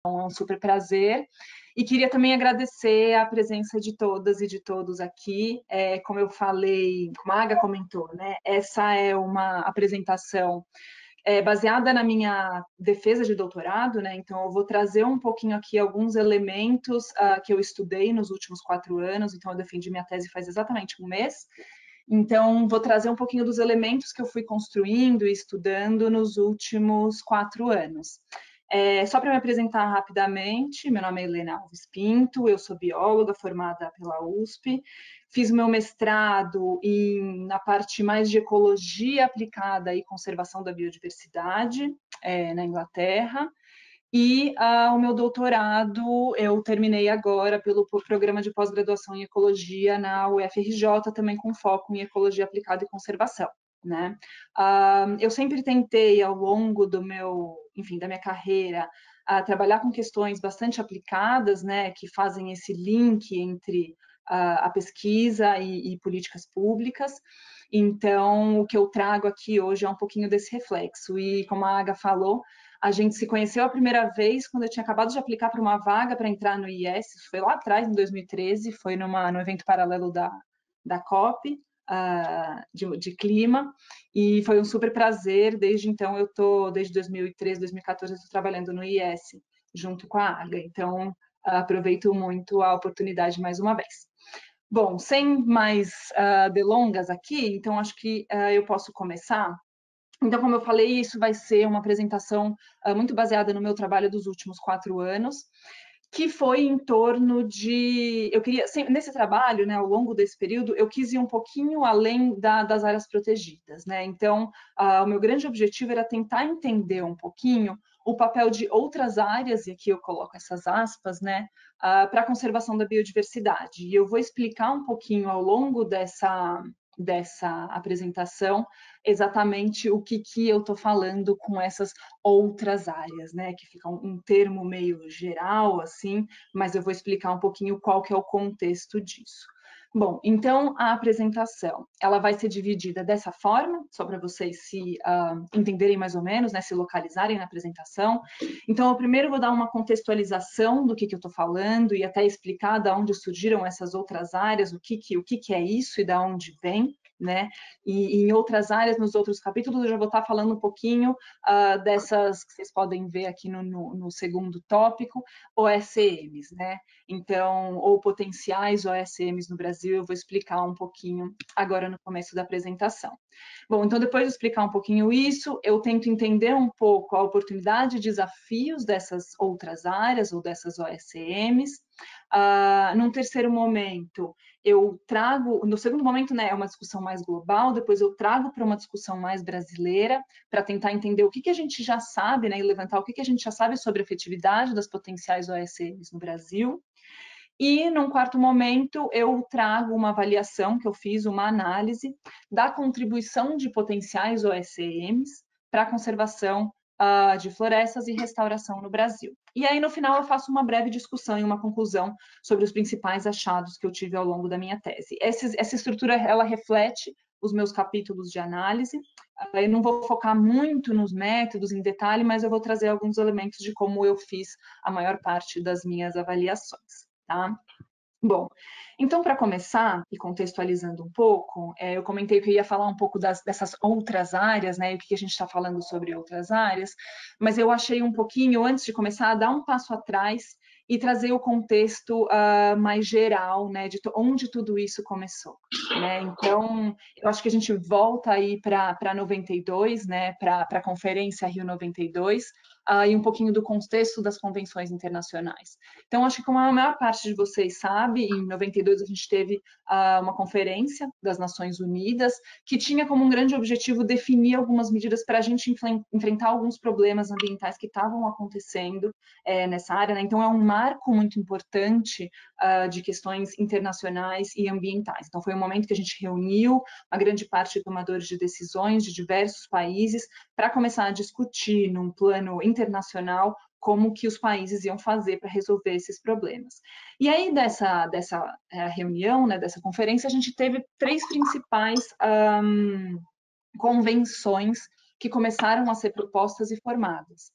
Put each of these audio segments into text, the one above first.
É um super prazer. E queria também agradecer a presença de todas e de todos aqui. Como eu falei, como a Aga comentou, né? Essa é uma apresentação baseada na minha defesa de doutorado, né? Então, eu vou trazer um pouquinho aqui alguns elementos que eu estudei nos últimos 4 anos. Então, eu defendi minha tese faz exatamente um mês. Então, vou trazer um pouquinho dos elementos que eu fui construindo e estudando nos últimos 4 anos. Só para me apresentar rapidamente, meu nome é Helena Alves Pinto, eu sou bióloga formada pela USP, fiz o meu mestrado na parte mais de ecologia aplicada e conservação da biodiversidade na Inglaterra, e o meu doutorado eu terminei agora pelo programa de pós-graduação em ecologia na UFRJ, também com foco em ecologia aplicada e conservação. Né? Eu sempre tentei, ao longo da minha carreira, trabalhar com questões bastante aplicadas, né, que fazem esse link entre a pesquisa e políticas públicas. Então, o que eu trago aqui hoje é um pouquinho desse reflexo. E, como a Aga falou, a gente se conheceu a primeira vez quando eu tinha acabado de aplicar para uma vaga para entrar no IES, isso foi lá atrás, em 2013, foi no evento paralelo da COP, de clima, e foi um super prazer. Desde então, desde 2013, 2014, eu estou trabalhando no IES, junto com a Aga, então aproveito muito a oportunidade mais uma vez. Bom, sem mais delongas aqui, então acho que eu posso começar. Então, como eu falei, isso vai ser uma apresentação muito baseada no meu trabalho dos últimos 4 anos, que foi em torno de... nesse trabalho, né, ao longo desse período, eu quis ir um pouquinho além das áreas protegidas, né? Então, o meu grande objetivo era tentar entender um pouquinho o papel de outras áreas, e aqui eu coloco essas aspas, né, para a conservação da biodiversidade. E eu vou explicar um pouquinho ao longo dessa apresentação exatamente o que eu estou falando com essas outras áreas, né? Que fica um termo meio geral, assim, mas eu vou explicar um pouquinho qual que é o contexto disso. Bom, então a apresentação, ela vai ser dividida dessa forma, só para vocês se entenderem mais ou menos, né, se localizarem na apresentação. Então, eu primeiro vou dar uma contextualização do que eu estou falando e até explicar de onde surgiram essas outras áreas, o que é isso e de onde vem, né? E em outras áreas, nos outros capítulos, eu já vou estar falando um pouquinho dessas que vocês podem ver aqui no segundo tópico, OSMs, né? Então, ou potenciais OSMs no Brasil, eu vou explicar um pouquinho agora no começo da apresentação. Bom, então depois de explicar um pouquinho isso, eu tento entender um pouco a oportunidade e desafios dessas outras áreas ou dessas OSMs. Num terceiro momento, no segundo momento, né, é uma discussão mais global, depois eu trago para uma discussão mais brasileira, para tentar entender o que a gente já sabe, né, e levantar o que a gente já sabe sobre a efetividade das potenciais OSMs no Brasil. E, num quarto momento, eu trago uma avaliação que eu fiz, uma análise da contribuição de potenciais OSMs para a conservação de florestas e restauração no Brasil. E aí, no final, eu faço uma breve discussão e uma conclusão sobre os principais achados que eu tive ao longo da minha tese. Essa estrutura, ela reflete os meus capítulos de análise. Eu não vou focar muito nos métodos em detalhe, mas eu vou trazer alguns elementos de como eu fiz a maior parte das minhas avaliações. Tá? Bom, então, para começar, e contextualizando um pouco, eu comentei que eu ia falar um pouco dessas outras áreas, né, e o que a gente está falando sobre outras áreas, mas eu achei um pouquinho, antes de começar, a dar um passo atrás e trazer o contexto mais geral, né, de onde tudo isso começou. Né? Então, eu acho que a gente volta aí para 92, né, para a Conferência Rio 92, e um pouquinho do contexto das convenções internacionais. Então, acho que como a maior parte de vocês sabe, em 92 a gente teve uma conferência das Nações Unidas que tinha como um grande objetivo definir algumas medidas para a gente enfrentar alguns problemas ambientais que estavam acontecendo nessa área. Né? Então, é um marco muito importante de questões internacionais e ambientais. Então, foi um momento que a gente reuniu a grande parte de tomadores de decisões de diversos países para começar a discutir num plano internacional como que os países iam fazer para resolver esses problemas. E aí, dessa reunião, né, dessa conferência, a gente teve 3 principais convenções que começaram a ser propostas e formadas.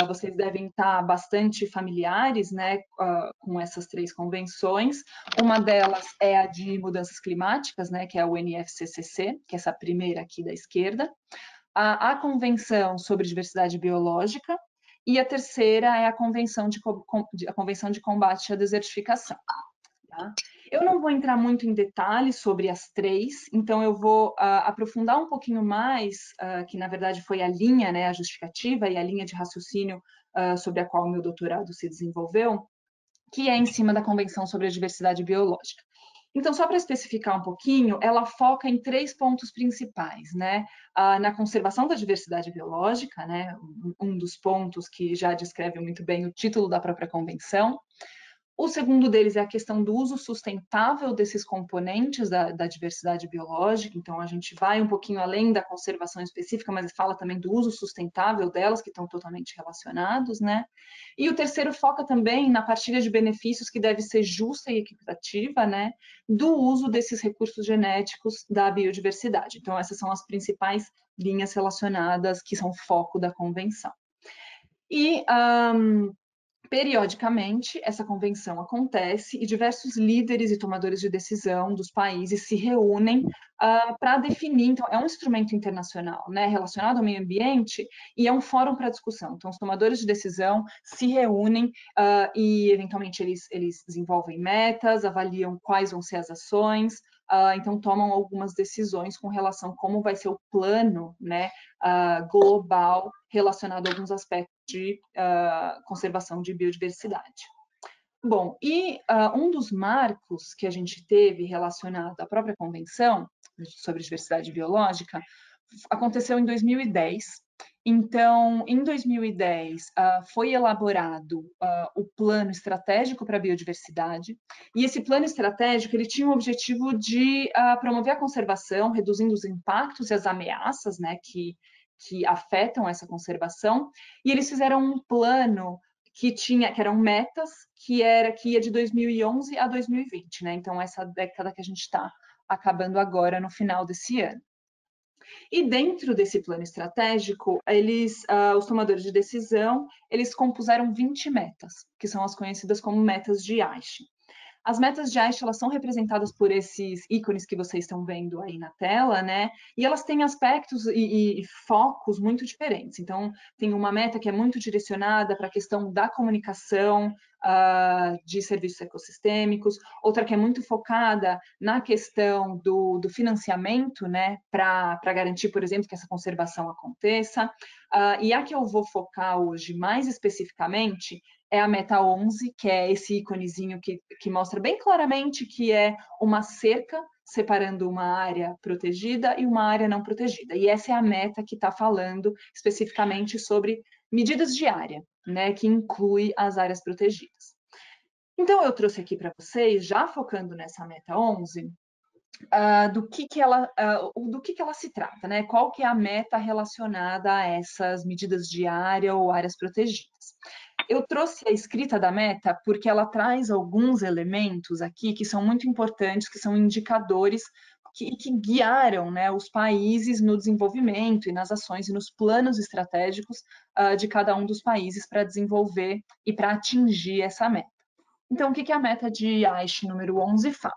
Vocês devem estar bastante familiares, né, com essas 3 convenções. Uma delas é a de mudanças climáticas, né, que é a UNFCCC, que é essa primeira aqui da esquerda. A Convenção sobre Diversidade Biológica, e a terceira é a Convenção de Combate à Desertificação. Tá? Eu não vou entrar muito em detalhes sobre as 3, então eu vou aprofundar um pouquinho mais, que na verdade foi a linha, né, a justificativa e a linha de raciocínio sobre a qual o meu doutorado se desenvolveu, que é em cima da Convenção sobre a Diversidade Biológica. Então, só para especificar um pouquinho, ela foca em 3 pontos principais, né? Na conservação da diversidade biológica, né? Um dos pontos que já descreve muito bem o título da própria convenção. O segundo deles é a questão do uso sustentável desses componentes da diversidade biológica, então a gente vai um pouquinho além da conservação específica, mas fala também do uso sustentável delas, que estão totalmente relacionados, né? E o terceiro foca também na partilha de benefícios que deve ser justa e equitativa, né? Do uso desses recursos genéticos da biodiversidade. Então essas são as principais linhas relacionadas que são foco da convenção. E periodicamente, essa convenção acontece e diversos líderes e tomadores de decisão dos países se reúnem para definir. Então, é um instrumento internacional, né, relacionado ao meio ambiente e é um fórum para discussão. Então, os tomadores de decisão se reúnem e, eventualmente, eles desenvolvem metas, avaliam quais vão ser as ações, então, tomam algumas decisões com relação a como vai ser o plano, né, global relacionado a alguns aspectos de conservação de biodiversidade. Bom, e um dos marcos que a gente teve relacionado à própria Convenção sobre Diversidade Biológica aconteceu em 2010. Então, em 2010, foi elaborado o Plano Estratégico para a Biodiversidade, e esse plano estratégico ele tinha o objetivo de promover a conservação, reduzindo os impactos e as ameaças, né, que afetam essa conservação, e eles fizeram um plano que eram metas, que ia de 2011 a 2020, né? Então, essa década que a gente está acabando agora no final desse ano. E dentro desse plano estratégico, os tomadores de decisão, eles compuseram 20 metas, que são as conhecidas como metas de Aichi. As metas de Aichi, elas são representadas por esses ícones que vocês estão vendo aí na tela, né? E elas têm aspectos e focos muito diferentes. Então, tem uma meta que é muito direcionada para a questão da comunicação, de serviços ecossistêmicos, outra que é muito focada na questão do financiamento, né? Para garantir, por exemplo, que essa conservação aconteça. E a que eu vou focar hoje mais especificamente é a meta 11, que é esse íconezinho que mostra bem claramente que é uma cerca separando uma área protegida e uma área não protegida. E essa é a meta que está falando especificamente sobre medidas de área, né, que inclui as áreas protegidas. Então, eu trouxe aqui para vocês, já focando nessa meta 11, do que ela se trata, né? Qual que é a meta relacionada a essas medidas de área ou áreas protegidas. Eu trouxe a escrita da meta porque ela traz alguns elementos aqui que são muito importantes, que são indicadores que guiaram, né, os países no desenvolvimento e nas ações e nos planos estratégicos de cada um dos países para desenvolver e para atingir essa meta. Então, o que a meta de Aichi número 11 fala?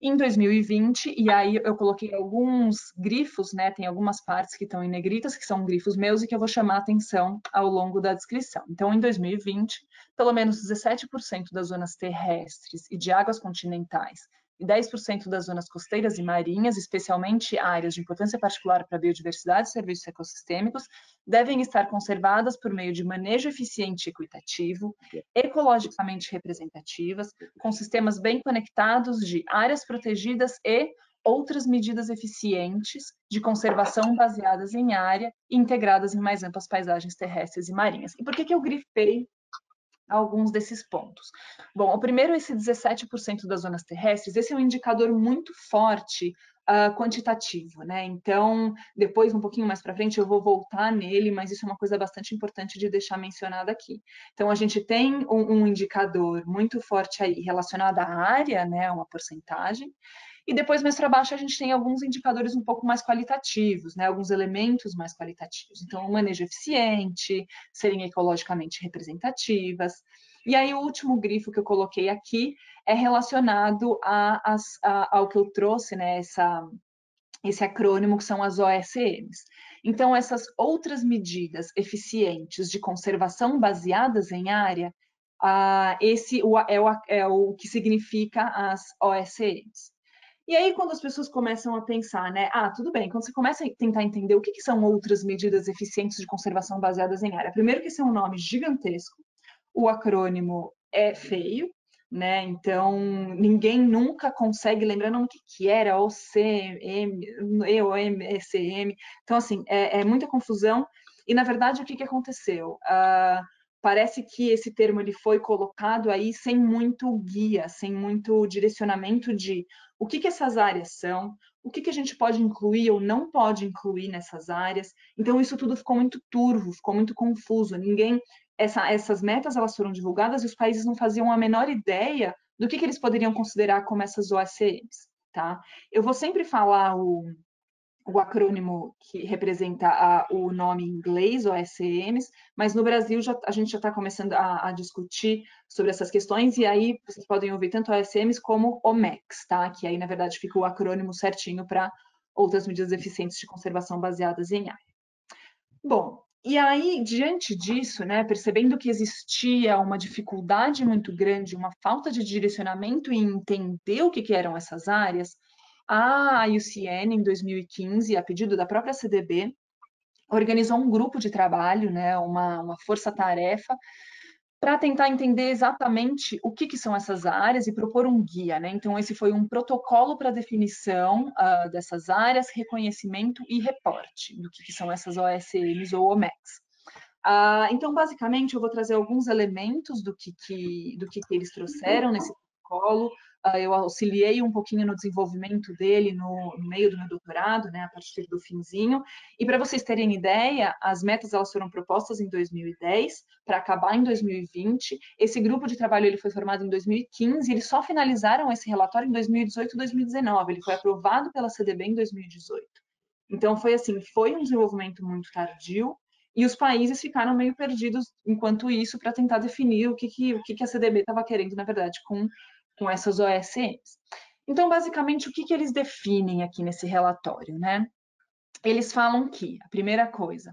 Em 2020, e aí eu coloquei alguns grifos, né? Tem algumas partes que estão em negritas, que são grifos meus e que eu vou chamar a atenção ao longo da descrição. Então, em 2020, pelo menos 17% das zonas terrestres e de águas continentais e 10% das zonas costeiras e marinhas, especialmente áreas de importância particular para a biodiversidade e serviços ecossistêmicos, devem estar conservadas por meio de manejo eficiente e equitativo, ecologicamente representativas, com sistemas bem conectados de áreas protegidas e outras medidas eficientes de conservação baseadas em área e integradas em mais amplas paisagens terrestres e marinhas. E por que eu grifei alguns desses pontos? Bom, o primeiro, esse 17% das zonas terrestres, esse é um indicador muito forte quantitativo, né? Então, depois, um pouquinho mais para frente, eu vou voltar nele, mas isso é uma coisa bastante importante de deixar mencionada aqui. Então, a gente tem um indicador muito forte aí relacionado à área, né? Uma porcentagem. E depois, mais para baixo, a gente tem alguns indicadores um pouco mais qualitativos, né? Alguns elementos mais qualitativos. Então, o manejo eficiente, serem ecologicamente representativas. E aí, o último grifo que eu coloquei aqui é relacionado ao que eu trouxe, né? Esse acrônimo que são as OSMs. Então, essas outras medidas eficientes de conservação baseadas em área, é o que significa as OSMs. E aí, quando as pessoas começam a pensar, né? Ah, tudo bem, quando você começa a tentar entender o que são outras medidas eficientes de conservação baseadas em área, primeiro que esse é um nome gigantesco, o acrônimo é feio, né? Então, ninguém nunca consegue lembrar não, o que era OCM, EOM, Então, assim, é muita confusão. E, na verdade, o que aconteceu? Parece que esse termo ele foi colocado aí sem muito guia, sem muito direcionamento de o que essas áreas são, o que a gente pode incluir ou não pode incluir nessas áreas. Então, isso tudo ficou muito turvo, ficou muito confuso. Essas metas elas foram divulgadas e os países não faziam a menor ideia do que eles poderiam considerar como essas OSMs, tá? Eu vou sempre falar o acrônimo que representa o nome em inglês, OSMs, mas no Brasil a gente já está começando a discutir sobre essas questões, e aí vocês podem ouvir tanto OSMs como OMECs, tá? Que aí, na verdade, fica o acrônimo certinho para outras medidas eficientes de conservação baseadas em área. Bom, e aí, diante disso, né, percebendo que existia uma dificuldade muito grande, uma falta de direcionamento em entender o que eram essas áreas, a IUCN, em 2015, a pedido da própria CDB, organizou um grupo de trabalho, né, uma força-tarefa, para tentar entender exatamente o que são essas áreas e propor um guia, né? Então, esse foi um protocolo para definição dessas áreas, reconhecimento e reporte do que são essas OSMs ou OMECs. Então, basicamente, eu vou trazer alguns elementos do que eles trouxeram nesse protocolo. Eu auxiliei um pouquinho no desenvolvimento dele no meio do meu doutorado, né, a partir do finzinho. E para vocês terem ideia, as metas elas foram propostas em 2010 para acabar em 2020. Esse grupo de trabalho ele foi formado em 2015. Eles só finalizaram esse relatório em 2018 e 2019. Ele foi aprovado pela CDB em 2018. Então foi assim, foi um desenvolvimento muito tardio. E os países ficaram meio perdidos enquanto isso para tentar definir o que a CDB estava querendo, na verdade, com essas OSMs. Então, basicamente, o que eles definem aqui nesse relatório, né? Eles falam que, a primeira coisa,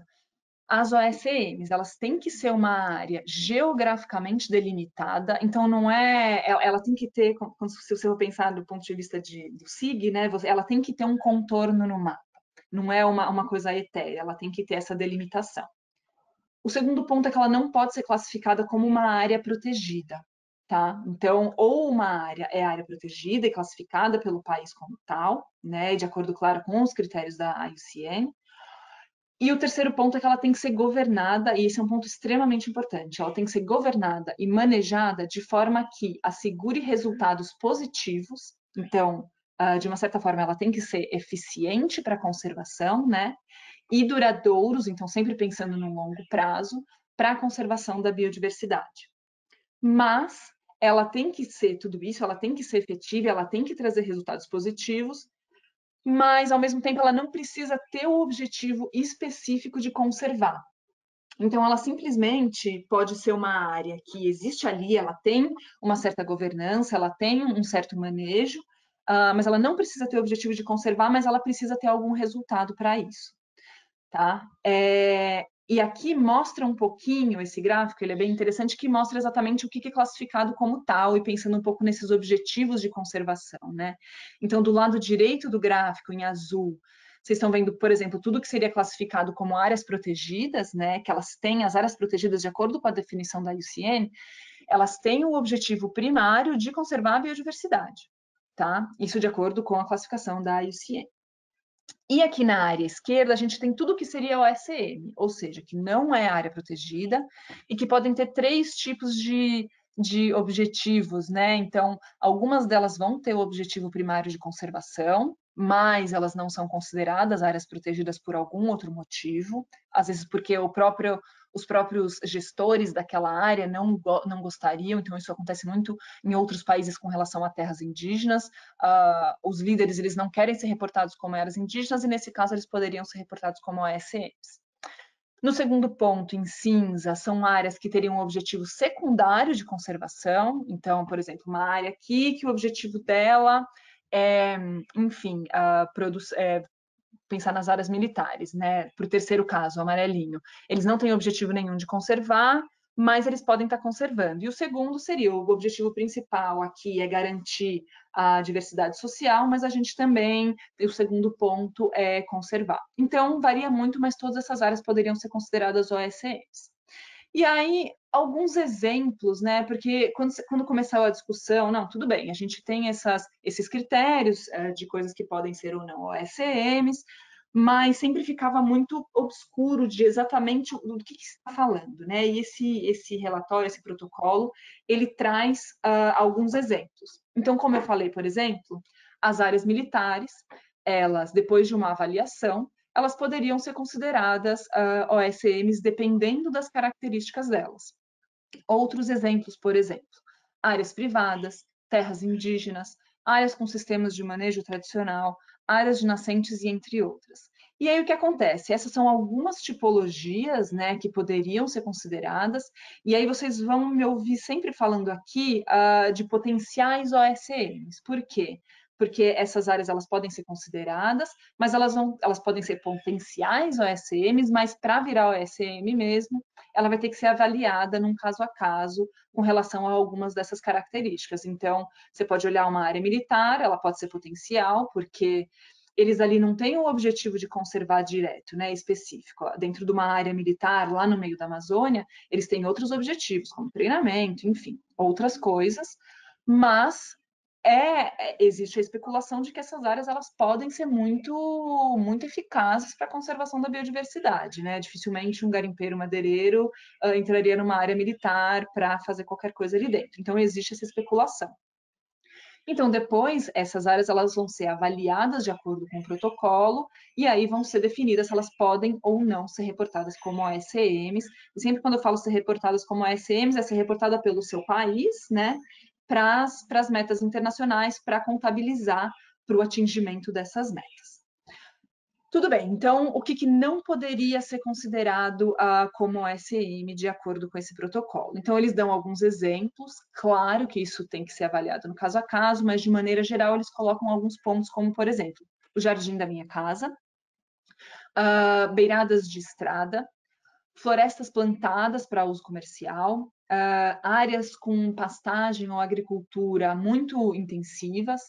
as OSMs, elas têm que ser uma área geograficamente delimitada, então não ela tem que ter, se você for pensar do ponto de vista do SIG, né, ela tem que ter um contorno no mapa, não é uma coisa etérea, ela tem que ter essa delimitação. O segundo ponto é que ela não pode ser classificada como uma área protegida, tá? Então, ou uma área é área protegida e classificada pelo país como tal, né, de acordo, claro, com os critérios da IUCN. E o terceiro ponto é que ela tem que ser governada, e esse é um ponto extremamente importante, ela tem que ser governada e manejada de forma que assegure resultados positivos. Então, de uma certa forma, ela tem que ser eficiente para a conservação, né? E duradouros, então sempre pensando no longo prazo, para a conservação da biodiversidade. Mas ela tem que ser tudo isso, ela tem que ser efetiva, ela tem que trazer resultados positivos, mas ao mesmo tempo ela não precisa ter o objetivo específico de conservar. Então, ela simplesmente pode ser uma área que existe ali, ela tem uma certa governança, ela tem um certo manejo, mas ela não precisa ter o objetivo de conservar, mas ela precisa ter algum resultado para isso. Tá? E aqui mostra um pouquinho, esse gráfico, ele é bem interessante, que mostra exatamente o que é classificado como tal, e pensando um pouco nesses objetivos de conservação, né? Então, do lado direito do gráfico, em azul, vocês estão vendo, por exemplo, tudo que seria classificado como áreas protegidas, né? Que elas têm, as áreas protegidas, de acordo com a definição da IUCN, elas têm o objetivo primário de conservar a biodiversidade, tá? Isso de acordo com a classificação da IUCN. E aqui na área esquerda, a gente tem tudo que seria OSM, ou seja, que não é área protegida e que podem ter três tipos de objetivos, né? Então, algumas delas vão ter o objetivo primário de conservação, mas elas não são consideradas áreas protegidas por algum outro motivo, às vezes porque os próprios gestores daquela área não gostariam, então isso acontece muito em outros países com relação a terras indígenas. Os líderes eles não querem ser reportados como áreas indígenas e, nesse caso, eles poderiam ser reportados como OSMs. No segundo ponto, em cinza, são áreas que teriam um objetivo secundário de conservação. Então, por exemplo, uma área aqui que o objetivo dela é, enfim, pensar nas áreas militares, né? Para o terceiro caso, o amarelinho. Eles não têm objetivo nenhum de conservar, mas eles podem estar conservando. E o segundo seria o objetivo principal aqui é garantir a diversidade social, mas a gente também, o segundo ponto é conservar. Então, varia muito, mas todas essas áreas poderiam ser consideradas OSMs. E aí, alguns exemplos, né? Porque quando começou a discussão, não, tudo bem, a gente tem esses critérios de coisas que podem ser ou não OSMs, mas sempre ficava muito obscuro de exatamente do que se está falando, né? E esse relatório, esse protocolo, ele traz alguns exemplos. Então, como eu falei, por exemplo, as áreas militares, elas, depois de uma avaliação, elas poderiam ser consideradas OSMs dependendo das características delas. Outros exemplos, por exemplo, áreas privadas, terras indígenas, áreas com sistemas de manejo tradicional, áreas de nascentes e entre outras. E aí o que acontece? Essas são algumas tipologias, né, que poderiam ser consideradas, e aí vocês vão me ouvir sempre falando aqui de potenciais OSMs. Por quê? Porque essas áreas elas podem ser consideradas, mas elas podem ser potenciais OSMs, mas para virar OSM mesmo, ela vai ter que ser avaliada num caso a caso com relação a algumas dessas características. Então, você pode olhar uma área militar, ela pode ser potencial, porque eles ali não têm o objetivo de conservar direto, né, específico. Dentro de uma área militar, lá no meio da Amazônia, eles têm outros objetivos, como treinamento, enfim, outras coisas, mas existe a especulação de que essas áreas elas podem ser muito eficazes para a conservação da biodiversidade, né? Dificilmente um garimpeiro madeireiro entraria numa área militar para fazer qualquer coisa ali dentro. Então existe essa especulação. Então depois essas áreas elas vão ser avaliadas de acordo com o protocolo e aí vão ser definidas se elas podem ou não ser reportadas como OSMs. E sempre quando eu falo ser reportadas como OSMs, é ser reportada pelo seu país, né? Para as metas internacionais, para contabilizar para o atingimento dessas metas. Tudo bem, então o que não poderia ser considerado como OSM de acordo com esse protocolo? Então, eles dão alguns exemplos, claro que isso tem que ser avaliado no caso a caso, mas de maneira geral eles colocam alguns pontos, como por exemplo, o jardim da minha casa, beiradas de estrada, florestas plantadas para uso comercial, áreas com pastagem ou agricultura muito intensivas,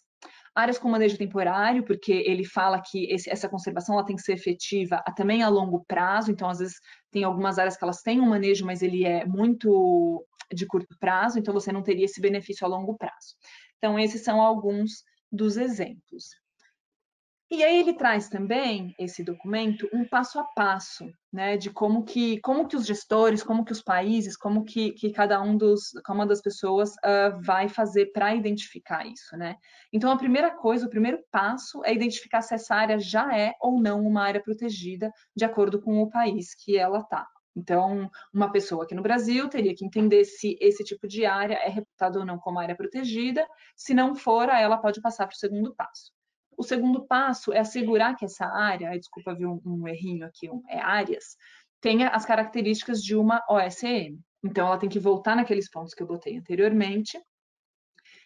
áreas com manejo temporário, porque ele fala que essa conservação ela tem que ser efetiva também a longo prazo, então às vezes tem algumas áreas que elas têm um manejo, mas ele é muito de curto prazo, então você não teria esse benefício a longo prazo. Então esses são alguns dos exemplos. E aí ele traz também, esse documento, um passo a passo, né, de como que os gestores, como que os países, como que cada uma das pessoas vai fazer para identificar isso, né? Então, a primeira coisa, o primeiro passo é identificar se essa área já é ou não uma área protegida, de acordo com o país que ela está. Então, uma pessoa aqui no Brasil teria que entender se esse tipo de área é reputada ou não como área protegida. Se não for, ela pode passar para o segundo passo. O segundo passo é assegurar que essa área, desculpa, vi um errinho aqui, áreas, tenha as características de uma OSM. Então, ela tem que voltar naqueles pontos que eu botei anteriormente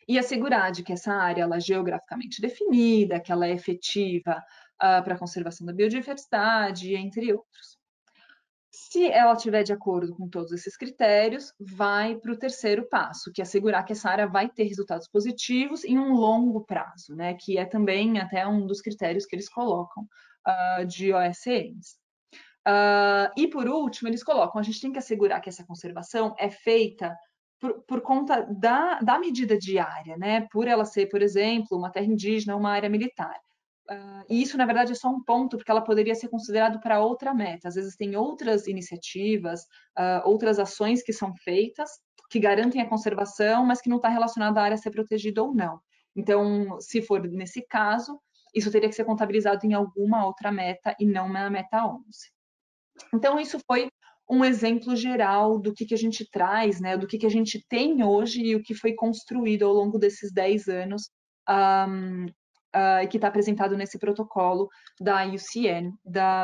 e assegurar de que essa área ela é geograficamente definida, que ela é efetiva para a conservação da biodiversidade, entre outros. Se ela estiver de acordo com todos esses critérios, vai para o terceiro passo, que é assegurar que essa área vai ter resultados positivos em um longo prazo, né? Que é também até um dos critérios que eles colocam de OSMs. E por último, eles colocam: a gente tem que assegurar que essa conservação é feita por conta da medida diária, né? Por ela ser, por exemplo, uma terra indígena ou uma área militar. E isso, na verdade, é só um ponto, porque ela poderia ser considerada para outra meta. Às vezes tem outras iniciativas, outras ações que são feitas, que garantem a conservação, mas que não está relacionada à área ser protegida ou não. Então, se for nesse caso, isso teria que ser contabilizado em alguma outra meta e não na meta 11. Então, isso foi um exemplo geral do que a gente traz, né, do que a gente tem hoje e o que foi construído ao longo desses 10 anos, que está apresentado nesse protocolo da IUCN,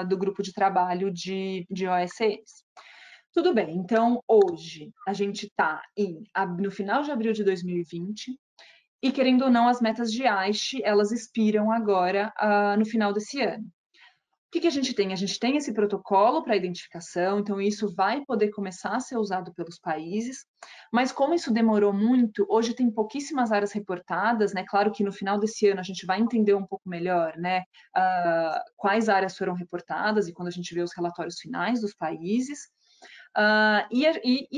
do Grupo de Trabalho de OSCEs. Tudo bem, então hoje a gente está no final de abril de 2020 e, querendo ou não, as metas de Aichi, elas expiram agora no final desse ano. O que a gente tem? A gente tem esse protocolo para identificação, então isso vai poder começar a ser usado pelos países, mas como isso demorou muito, hoje tem pouquíssimas áreas reportadas, né? Claro que no final desse ano a gente vai entender um pouco melhor, né? Quais áreas foram reportadas e quando a gente vê os relatórios finais dos países. E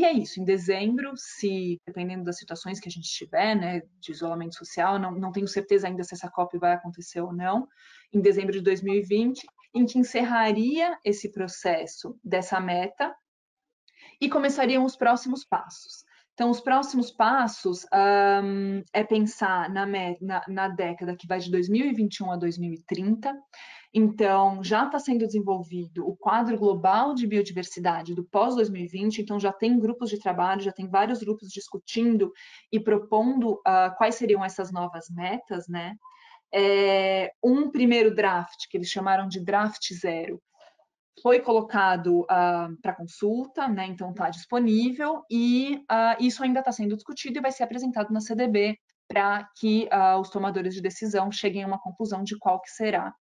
é isso, em dezembro, se dependendo das situações que a gente tiver, né, de isolamento social, não tenho certeza ainda se essa COP vai acontecer ou não, em dezembro de 2020, em que encerraria esse processo dessa meta e começariam os próximos passos. Então, os próximos passos é pensar na década que vai de 2021 a 2030. Então, já está sendo desenvolvido o quadro global de biodiversidade do pós-2020, então já tem grupos de trabalho, já tem vários grupos discutindo e propondo quais seriam essas novas metas, né? Um primeiro draft, que eles chamaram de draft zero, foi colocado para consulta, né? Então está disponível e isso ainda está sendo discutido e vai ser apresentado na CDB para que os tomadores de decisão cheguem a uma conclusão de qual que será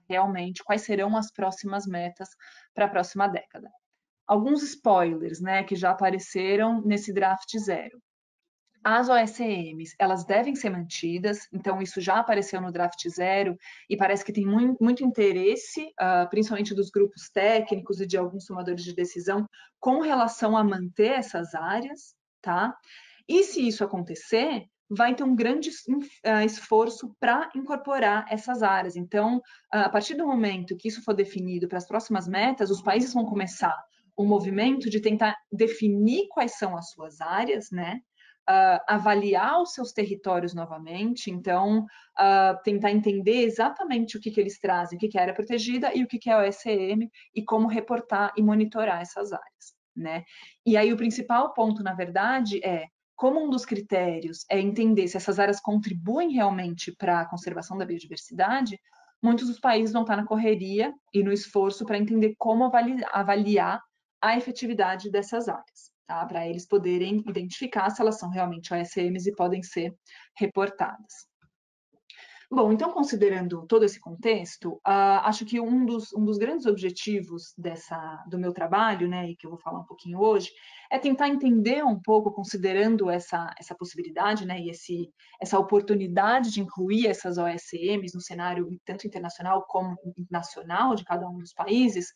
realmente, quais serão as próximas metas para a próxima década. Alguns spoilers, né, que já apareceram nesse draft zero. As OSMs, elas devem ser mantidas, então isso já apareceu no draft zero e parece que tem muito interesse, principalmente dos grupos técnicos e de alguns tomadores de decisão, com relação a manter essas áreas, tá? E se isso acontecer, vai ter um grande esforço para incorporar essas áreas. Então, a partir do momento que isso for definido para as próximas metas, os países vão começar um movimento de tentar definir quais são as suas áreas, né? Avaliar os seus territórios novamente, então tentar entender exatamente o que eles trazem, o que é área protegida e o que é OSM e como reportar e monitorar essas áreas, né? E aí o principal ponto, na verdade, como um dos critérios é entender se essas áreas contribuem realmente para a conservação da biodiversidade, muitos dos países vão estar na correria e no esforço para entender como avaliar a efetividade dessas áreas, tá? Para eles poderem identificar se elas são realmente OSMs e podem ser reportadas. Bom, então, considerando todo esse contexto, acho que um dos grandes objetivos do meu trabalho, né, e que eu vou falar um pouquinho hoje, é tentar entender um pouco, considerando essa possibilidade, né, e essa oportunidade de incluir essas OSMs no cenário tanto internacional como nacional de cada um dos países,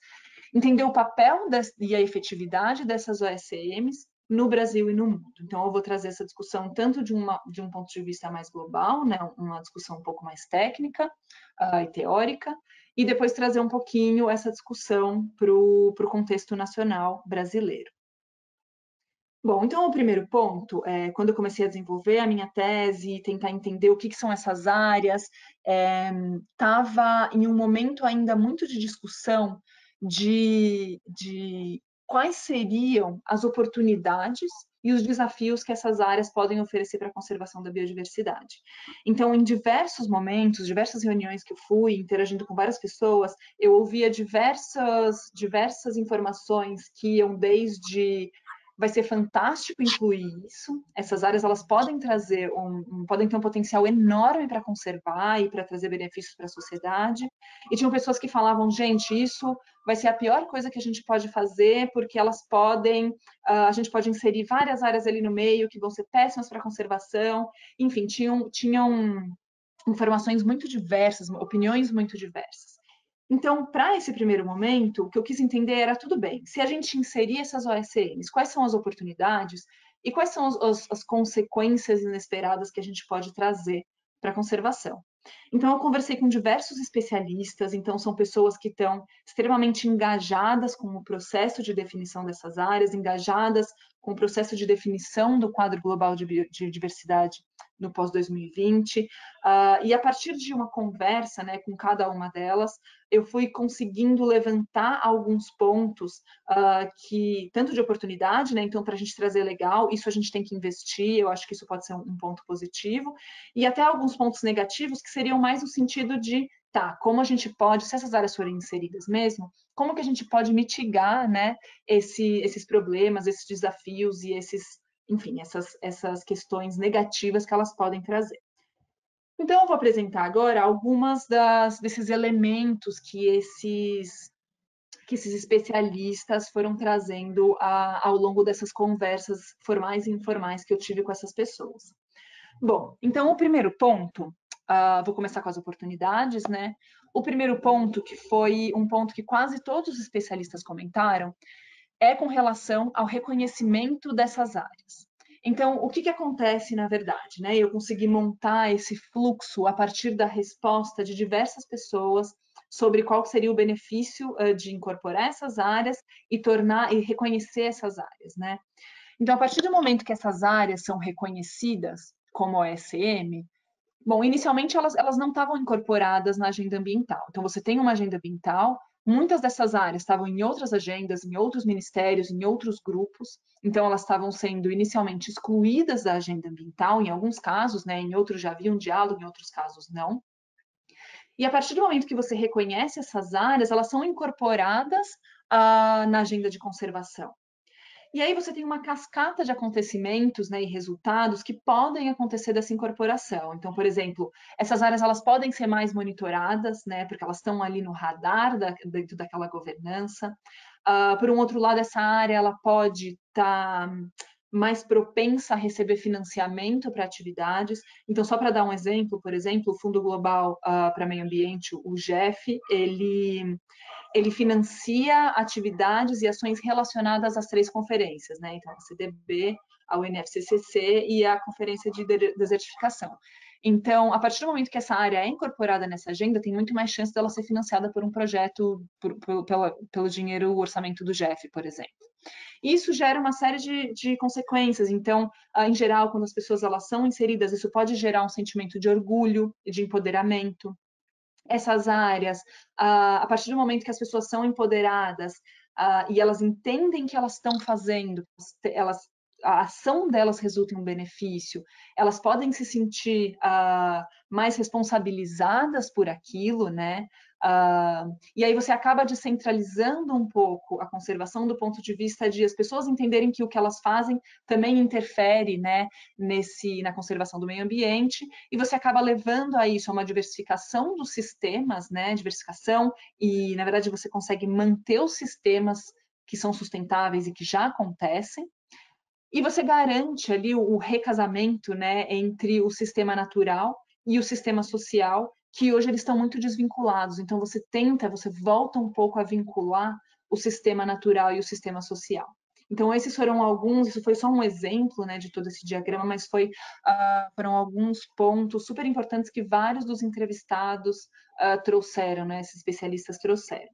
entender o papel e a efetividade dessas OSMs no Brasil e no mundo. Então, eu vou trazer essa discussão tanto de um ponto de vista mais global, né, uma discussão um pouco mais técnica e teórica, e depois trazer um pouquinho essa discussão para o contexto nacional brasileiro. Bom, então o primeiro ponto, quando eu comecei a desenvolver a minha tese, tentar entender o que são essas áreas, estava em um momento ainda muito de discussão de quais seriam as oportunidades e os desafios que essas áreas podem oferecer para a conservação da biodiversidade. Então, em diversos momentos, diversas reuniões que eu fui, interagindo com várias pessoas, eu ouvia diversas informações que iam desde vai ser fantástico incluir isso. Essas áreas elas podem trazer podem ter um potencial enorme para conservar e para trazer benefícios para a sociedade. E tinham pessoas que falavam, gente, isso vai ser a pior coisa que a gente pode fazer, porque elas podem, a gente pode inserir várias áreas ali no meio que vão ser péssimas para a conservação. Enfim, tinham informações muito diversas, opiniões muito diversas. Então, para esse primeiro momento, o que eu quis entender era, tudo bem, se a gente inserir essas OSMs, quais são as oportunidades e quais são as consequências inesperadas que a gente pode trazer para a conservação. Então, eu conversei com diversos especialistas, então são pessoas que estão extremamente engajadas com o processo de definição dessas áreas, engajadas com o processo de definição do quadro global de biodiversidade no pós-2020, e a partir de uma conversa, né, com cada uma delas, eu fui conseguindo levantar alguns pontos que, tanto de oportunidade, né, então para a gente trazer legal, isso a gente tem que investir, eu acho que isso pode ser um ponto positivo, e até alguns pontos negativos que seriam mais no sentido de, tá, como a gente pode, se essas áreas forem inseridas mesmo, como que a gente pode mitigar, né, esses problemas, esses desafios e enfim, essas questões negativas que elas podem trazer. Então, eu vou apresentar agora algumas desses elementos que esses especialistas foram trazendo ao longo dessas conversas formais e informais que eu tive com essas pessoas. Bom, então o primeiro ponto, vou começar com as oportunidades, né? O primeiro ponto, que foi um ponto que quase todos os especialistas comentaram, é com relação ao reconhecimento dessas áreas. Então, o que acontece na verdade? Né? Eu consegui montar esse fluxo a partir da resposta de diversas pessoas sobre qual seria o benefício de incorporar essas áreas e reconhecer essas áreas. Né? Então, a partir do momento que essas áreas são reconhecidas como OSM, bom, inicialmente elas não estavam incorporadas na agenda ambiental. Então, você tem uma agenda ambiental, muitas dessas áreas estavam em outras agendas, em outros ministérios, em outros grupos, então elas estavam sendo inicialmente excluídas da agenda ambiental, em alguns casos, né, em outros já havia um diálogo, em outros casos não. E a partir do momento que você reconhece essas áreas, elas são incorporadas na agenda de conservação. E aí você tem uma cascata de acontecimentos, né, e resultados que podem acontecer dessa incorporação. Então, por exemplo, essas áreas elas podem ser mais monitoradas, né, porque elas estão ali no radar dentro daquela governança. Por um outro lado, essa área ela pode estar mais propensa a receber financiamento para atividades. Então, só para dar um exemplo, por exemplo, o Fundo Global para Meio Ambiente, o GEF, ele financia atividades e ações relacionadas às 3 conferências, né? Então, a CDB, a UNFCCC e a Conferência de Desertificação. Então, a partir do momento que essa área é incorporada nessa agenda, tem muito mais chance dela ser financiada por um projeto, pelo dinheiro, o orçamento do GEF, por exemplo. Isso gera uma série de consequências. Então, em geral, quando as pessoas elas são inseridas, isso pode gerar um sentimento de orgulho e de empoderamento. Essas áreas, a partir do momento que as pessoas são empoderadas e elas entendem que elas estão fazendo, a ação delas resulta em um benefício, elas podem se sentir mais responsabilizadas por aquilo, né? E aí você acaba descentralizando um pouco a conservação do ponto de vista de as pessoas entenderem que o que elas fazem também interfere, né, na conservação do meio ambiente, e você acaba levando a isso a uma diversificação dos sistemas, né, diversificação, e na verdade você consegue manter os sistemas que são sustentáveis e que já acontecem, e você garante ali o recasamento, né, entre o sistema natural e o sistema social, que hoje eles estão muito desvinculados. Então você volta um pouco a vincular o sistema natural e o sistema social. Então esses foram alguns, isso foi só um exemplo, né, de todo esse diagrama, mas foram alguns pontos super importantes que vários dos entrevistados trouxeram, né, esses especialistas trouxeram.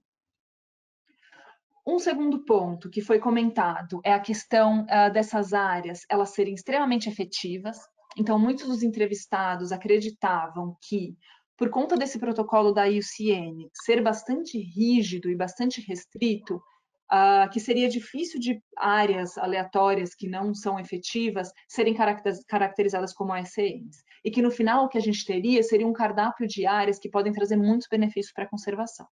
Um segundo ponto que foi comentado é a questão dessas áreas elas serem extremamente efetivas. Então, muitos dos entrevistados acreditavam que, por conta desse protocolo da IUCN ser bastante rígido e bastante restrito, que seria difícil de áreas aleatórias que não são efetivas serem caracterizadas como ASCMs. E que, no final, o que a gente teria seria um cardápio de áreas que podem trazer muitos benefícios para a conservação.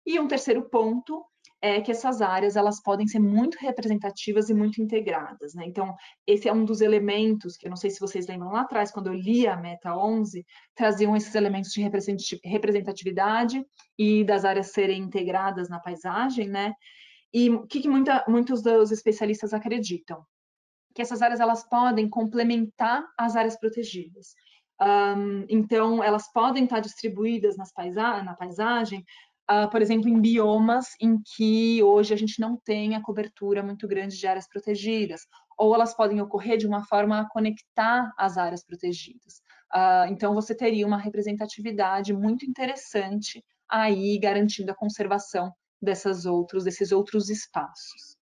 E um terceiro ponto é que essas áreas elas podem ser muito representativas e muito integradas, né? Então, esse é um dos elementos que eu não sei se vocês lembram lá atrás, quando eu li a Meta 11, traziam esses elementos de representatividade e das áreas serem integradas na paisagem, né? E o que muitos dos especialistas acreditam? Que essas áreas elas podem complementar as áreas protegidas. Então, elas podem estar distribuídas na paisagem, por exemplo, em biomas em que hoje a gente não tem a cobertura muito grande de áreas protegidas, ou elas podem ocorrer de uma forma a conectar as áreas protegidas. Então, você teria uma representatividade muito interessante aí, garantindo a conservação desses outros espaços.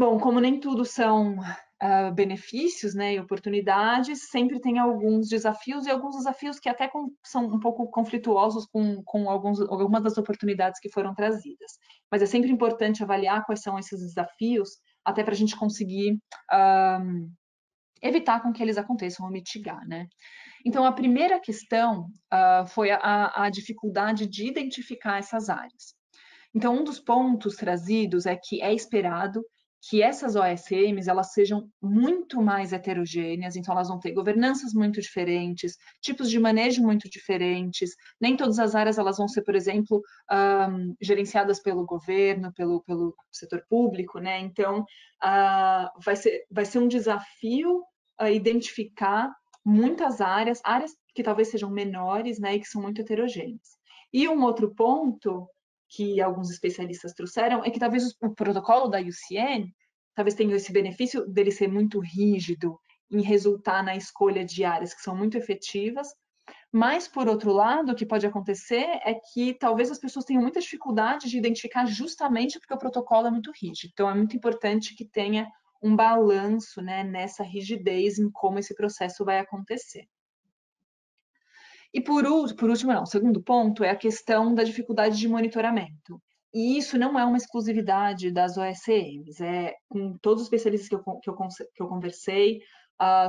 Bom, como nem tudo são benefícios, né, e oportunidades, sempre tem alguns desafios e alguns desafios que até são um pouco conflituosos com algumas das oportunidades que foram trazidas. Mas é sempre importante avaliar quais são esses desafios, até para a gente conseguir evitar com que eles aconteçam ou mitigar, né? Então, a primeira questão foi a dificuldade de identificar essas áreas. Então, um dos pontos trazidos é que é esperado que essas OSMs elas sejam muito mais heterogêneas, então elas vão ter governanças muito diferentes, tipos de manejo muito diferentes. Nem todas as áreas elas vão ser, por exemplo, gerenciadas pelo governo, pelo setor público, né? Então, vai ser um desafio identificar muitas áreas que talvez sejam menores, né, e que são muito heterogêneas. E um outro ponto que alguns especialistas trouxeram é que talvez o protocolo da IUCN talvez tenha esse benefício dele ser muito rígido em resultar na escolha de áreas que são muito efetivas, mas, por outro lado, o que pode acontecer é que talvez as pessoas tenham muita dificuldade de identificar justamente porque o protocolo é muito rígido. Então, é muito importante que tenha um balanço, né, nessa rigidez em como esse processo vai acontecer. E por último, não, o segundo ponto é a questão da dificuldade de monitoramento. E isso não é uma exclusividade das OSMs, com todos os especialistas que eu conversei,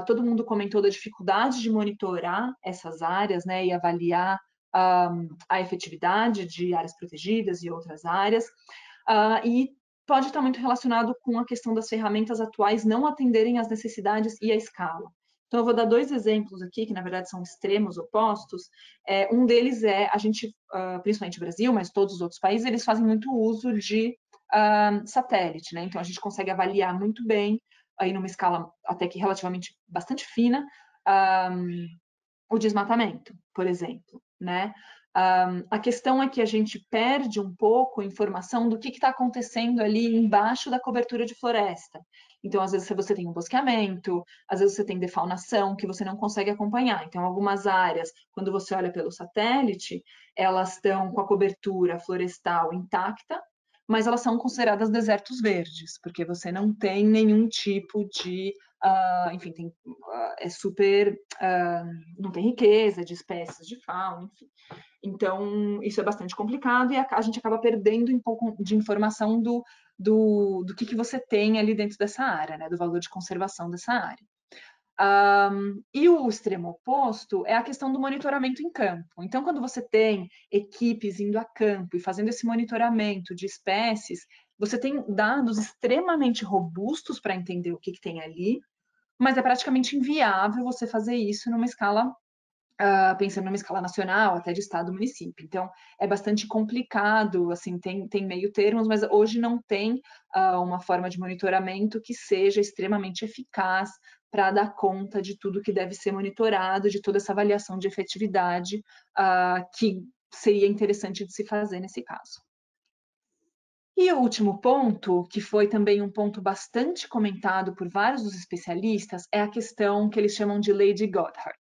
todo mundo comentou da dificuldade de monitorar essas áreas, né, e avaliar a efetividade de áreas protegidas e outras áreas, e pode estar muito relacionado com a questão das ferramentas atuais não atenderem às necessidades e à escala. Então, eu vou dar dois exemplos aqui, que na verdade são extremos opostos. Um deles é a gente, principalmente o Brasil, mas todos os outros países, eles fazem muito uso de satélite, né? Então, a gente consegue avaliar muito bem, aí numa escala até que relativamente bastante fina, o desmatamento, por exemplo, né? A questão é que a gente perde um pouco a informação do que está acontecendo ali embaixo da cobertura de floresta. Então, às vezes, você tem um bosqueamento, às vezes você tem defaunação que você não consegue acompanhar. Então, algumas áreas, quando você olha pelo satélite, elas estão com a cobertura florestal intacta, mas elas são consideradas desertos verdes, porque você não tem nenhum tipo de enfim, é super, não tem riqueza de espécies de fauna, enfim. Então, isso é bastante complicado e a gente acaba perdendo um pouco de informação do que você tem ali dentro dessa área, né, do valor de conservação dessa área. E o extremo oposto é a questão do monitoramento em campo. Então, quando você tem equipes indo a campo e fazendo esse monitoramento de espécies, você tem dados extremamente robustos para entender o que tem ali, mas é praticamente inviável você fazer isso numa escala, pensando numa escala nacional, até de estado, município. Então, é bastante complicado, assim, tem meio termos, mas hoje não tem uma forma de monitoramento que seja extremamente eficaz para dar conta de tudo que deve ser monitorado, de toda essa avaliação de efetividade que seria interessante de se fazer nesse caso. E o último ponto, que foi também um ponto bastante comentado por vários dos especialistas, é a questão que eles chamam de Lei de Goddard.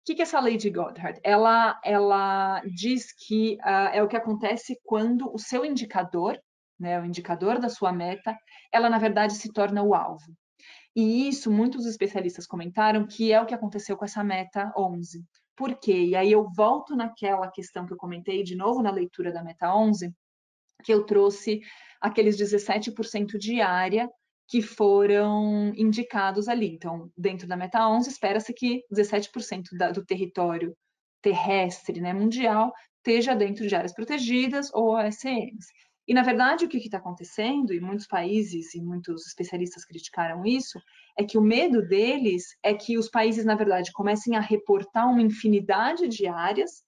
O que é essa Lei de Goddard? Ela diz que é o que acontece quando o seu indicador, né, o indicador da sua meta, ela na verdade se torna o alvo. E isso, muitos especialistas comentaram que é o que aconteceu com essa meta 11. Por quê? E aí eu volto naquela questão que eu comentei de novo na leitura da meta 11, que eu trouxe aqueles 17% de área que foram indicados ali. Então, dentro da Meta 11, espera-se que 17% do território terrestre, né, mundial esteja dentro de áreas protegidas ou OSMs. E, na verdade, o que está acontecendo, e muitos países e muitos especialistas criticaram isso, é que o medo deles é que os países, na verdade, comecem a reportar uma infinidade de áreas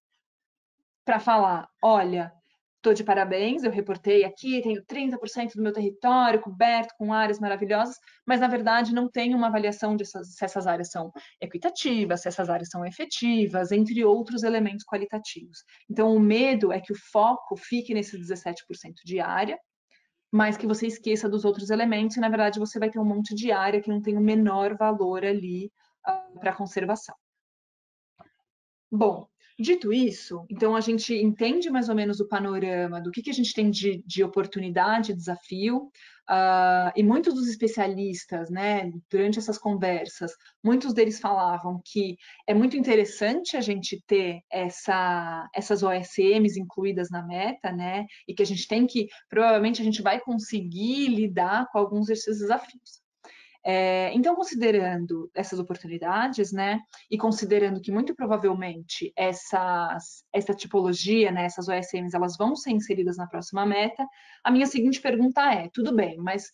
para falar, olha, estou de parabéns, eu reportei aqui, tenho 30% do meu território coberto com áreas maravilhosas, mas na verdade não tem uma avaliação de se essas áreas são equitativas, se essas áreas são efetivas, entre outros elementos qualitativos. Então, o medo é que o foco fique nesse 17% de área, mas que você esqueça dos outros elementos e, na verdade, você vai ter um monte de área que não tem o menor valor ali para conservação. Bom, Dito isso, então a gente entende mais ou menos o panorama do que a gente tem de oportunidade, desafio, e muitos dos especialistas, né, durante essas conversas, muitos deles falavam que é muito interessante a gente ter essas OSMs incluídas na meta, né, e que a gente tem que, provavelmente a gente vai conseguir lidar com alguns desses desafios. Então, considerando essas oportunidades, né, e considerando que muito provavelmente essa tipologia, né, essas OSMs, elas vão ser inseridas na próxima meta, a minha seguinte pergunta é: tudo bem, mas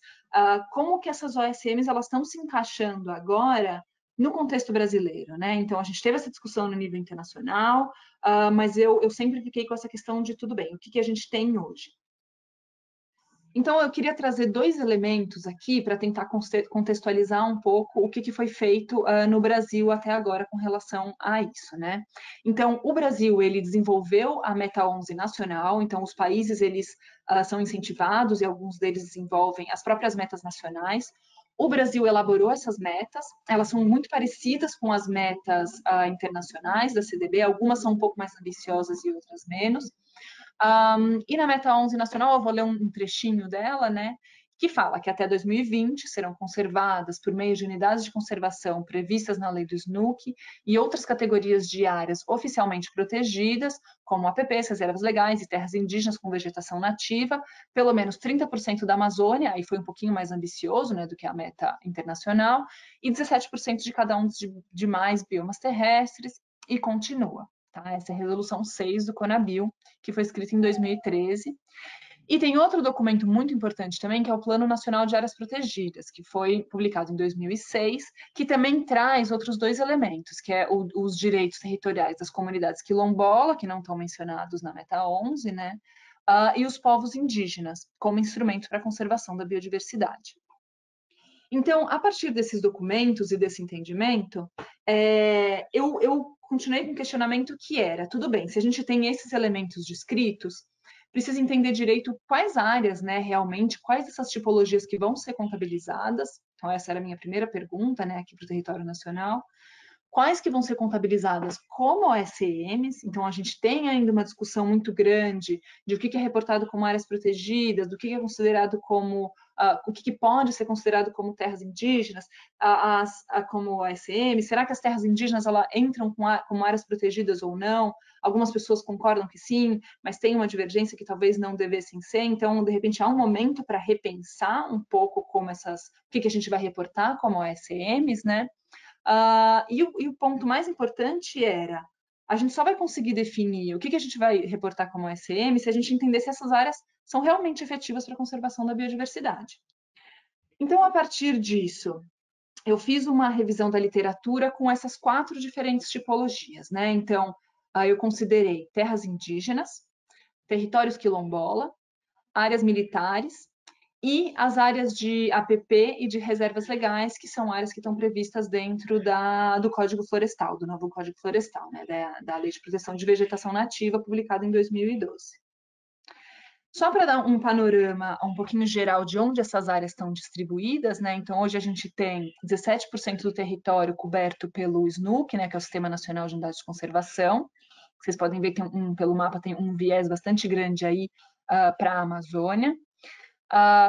como que essas OSMs elas estão se encaixando agora no contexto brasileiro, né? Então, a gente teve essa discussão no nível internacional, mas eu sempre fiquei com essa questão de tudo bem, o que a gente tem hoje? Então, eu queria trazer dois elementos aqui para tentar contextualizar um pouco o que foi feito no Brasil até agora com relação a isso, né? Então, o Brasil, ele desenvolveu a Meta 11 nacional, então os países, eles são incentivados e alguns deles desenvolvem as próprias metas nacionais. O Brasil elaborou essas metas, elas são muito parecidas com as metas internacionais da CDB, algumas são um pouco mais ambiciosas e outras menos. E na Meta 11 Nacional, eu vou ler um trechinho dela, né? Que fala que até 2020 serão conservadas, por meio de unidades de conservação previstas na lei do SNUC e outras categorias de áreas oficialmente protegidas, como APPs, reservas legais e terras indígenas com vegetação nativa, pelo menos 30% da Amazônia, aí foi um pouquinho mais ambicioso, né, do que a meta internacional, e 17% de cada um dos demais biomas terrestres, e continua. Tá? Essa é a resolução 6 do CONABIL, que foi escrita em 2013. E tem outro documento muito importante também, que é o Plano Nacional de Áreas Protegidas, que foi publicado em 2006, que também traz outros dois elementos, que é os direitos territoriais das comunidades quilombola, que não estão mencionados na Meta 11, né? E os povos indígenas, como instrumento para a conservação da biodiversidade. Então, a partir desses documentos e desse entendimento, eu continuei com o questionamento que era, tudo bem, se a gente tem esses elementos descritos, precisa entender direito quais áreas, né, realmente, quais dessas tipologias que vão ser contabilizadas. Então, essa era a minha primeira pergunta, né, aqui para o território nacional. Quais que vão ser contabilizadas como OSMs, então a gente tem ainda uma discussão muito grande de o que é reportado como áreas protegidas, do que é considerado como, o que pode ser considerado como terras indígenas, como OSM, será que as terras indígenas ela, entram como áreas protegidas ou não? Algumas pessoas concordam que sim, mas tem uma divergência que talvez não devessem ser, então, de repente, há um momento para repensar um pouco como o que a gente vai reportar como OSMs, né? E o ponto mais importante era, a gente só vai conseguir definir o que a gente vai reportar como OSM se a gente entender se essas áreas são realmente efetivas para a conservação da biodiversidade. Então, a partir disso, eu fiz uma revisão da literatura com essas 4 diferentes tipologias, né? Então, eu considerei terras indígenas, territórios quilombola, áreas militares, e as áreas de APP e de reservas legais, que são áreas que estão previstas dentro do Código Florestal, do novo Código Florestal, né, da Lei de Proteção de Vegetação Nativa, publicada em 2012. Só para dar um panorama um pouquinho geral de onde essas áreas estão distribuídas, né? Então, hoje a gente tem 17% do território coberto pelo SNUC, né, que é o Sistema Nacional de Unidades de Conservação. Vocês podem ver que pelo mapa tem um viés bastante grande aí para a Amazônia.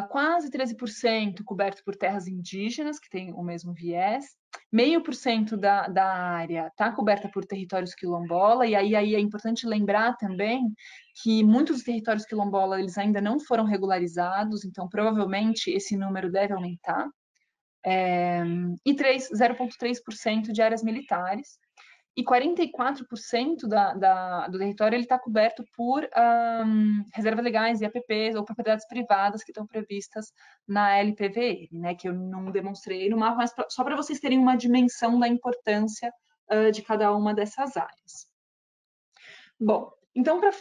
Quase 13% coberto por terras indígenas, que tem o mesmo viés. 0,5% da área está coberta por territórios quilombola, e aí é importante lembrar também que muitos territórios quilombola eles ainda não foram regularizados, então provavelmente esse número deve aumentar. E 0,3% de áreas militares, e 44% do território está coberto por reservas legais e APPs ou propriedades privadas que estão previstas na LPVN, né, que eu não demonstrei no mapa, mas só para vocês terem uma dimensão da importância de cada uma dessas áreas. Bom, então para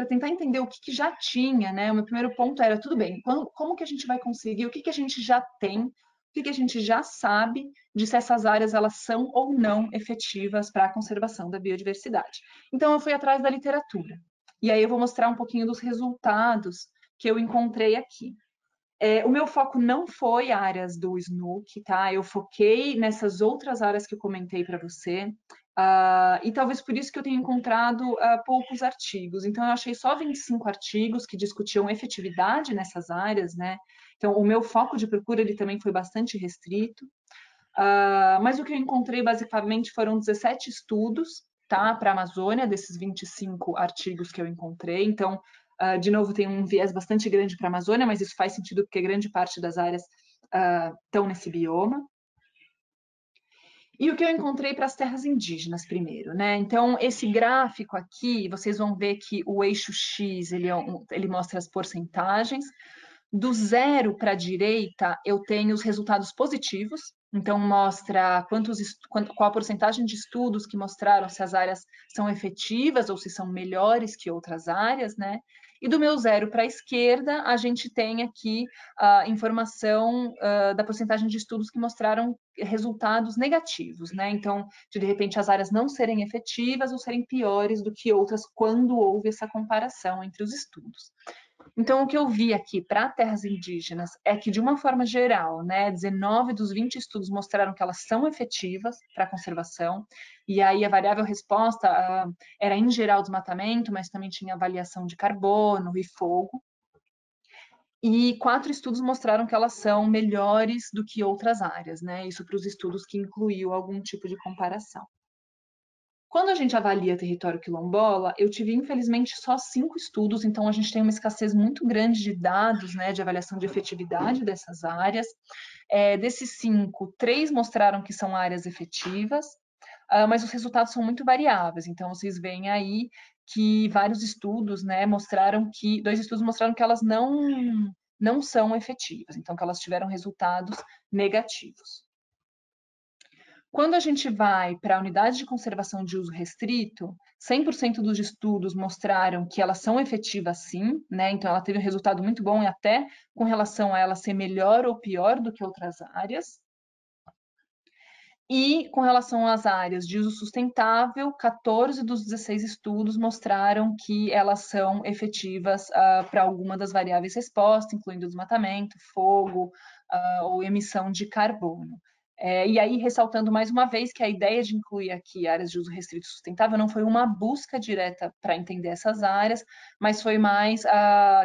tentar entender o que já tinha, né, o meu primeiro ponto era, tudo bem, como que a gente vai conseguir, o que a gente já tem, o que a gente já sabe de se essas áreas elas são ou não efetivas para a conservação da biodiversidade. Então, eu fui atrás da literatura. E aí eu vou mostrar um pouquinho dos resultados que eu encontrei aqui. O meu foco não foi áreas do SNUC, tá? Eu foquei nessas outras áreas que eu comentei para você. E talvez por isso que eu tenha encontrado poucos artigos. Então, eu achei só 25 artigos que discutiam efetividade nessas áreas, né? Então, o meu foco de procura ele também foi bastante restrito. Mas o que eu encontrei basicamente foram 17 estudos, tá, para a Amazônia, desses 25 artigos que eu encontrei. Então, de novo, tem um viés bastante grande para a Amazônia, mas isso faz sentido porque grande parte das áreas estão nesse bioma. E o que eu encontrei para as terras indígenas primeiro, né? Então, esse gráfico aqui, vocês vão ver que o eixo X, ele mostra as porcentagens. Do 0 para a direita, eu tenho os resultados positivos, então mostra qual a porcentagem de estudos que mostraram se as áreas são efetivas ou se são melhores que outras áreas, né? E do meu 0 para a esquerda, a gente tem aqui a informação da porcentagem de estudos que mostraram resultados negativos, né? Então, de repente, as áreas não serem efetivas ou serem piores do que outras quando houve essa comparação entre os estudos. Então, o que eu vi aqui para terras indígenas é que, de uma forma geral, né, 19 dos 20 estudos mostraram que elas são efetivas para a conservação, e aí a variável resposta era, em geral, desmatamento, mas também tinha avaliação de carbono e fogo. E 4 estudos mostraram que elas são melhores do que outras áreas, né? Isso para os estudos que incluíam algum tipo de comparação. Quando a gente avalia território quilombola, eu tive, infelizmente, só 5 estudos, então a gente tem uma escassez muito grande de dados, né, de avaliação de efetividade dessas áreas. Desses 5, 3 mostraram que são áreas efetivas, mas os resultados são muito variáveis. Então, vocês veem aí que vários estudos, né, mostraram que, 2 estudos mostraram que elas não são efetivas, então que elas tiveram resultados negativos. Quando a gente vai para a unidade de conservação de uso restrito, 100% dos estudos mostraram que elas são efetivas sim, né? Então ela teve um resultado muito bom e até com relação a ela ser melhor ou pior do que outras áreas. E com relação às áreas de uso sustentável, 14 dos 16 estudos mostraram que elas são efetivas para alguma das variáveis resposta, incluindo desmatamento, fogo ou emissão de carbono. E aí, ressaltando mais uma vez que a ideia de incluir aqui áreas de uso restrito sustentável não foi uma busca direta para entender essas áreas, mas foi mais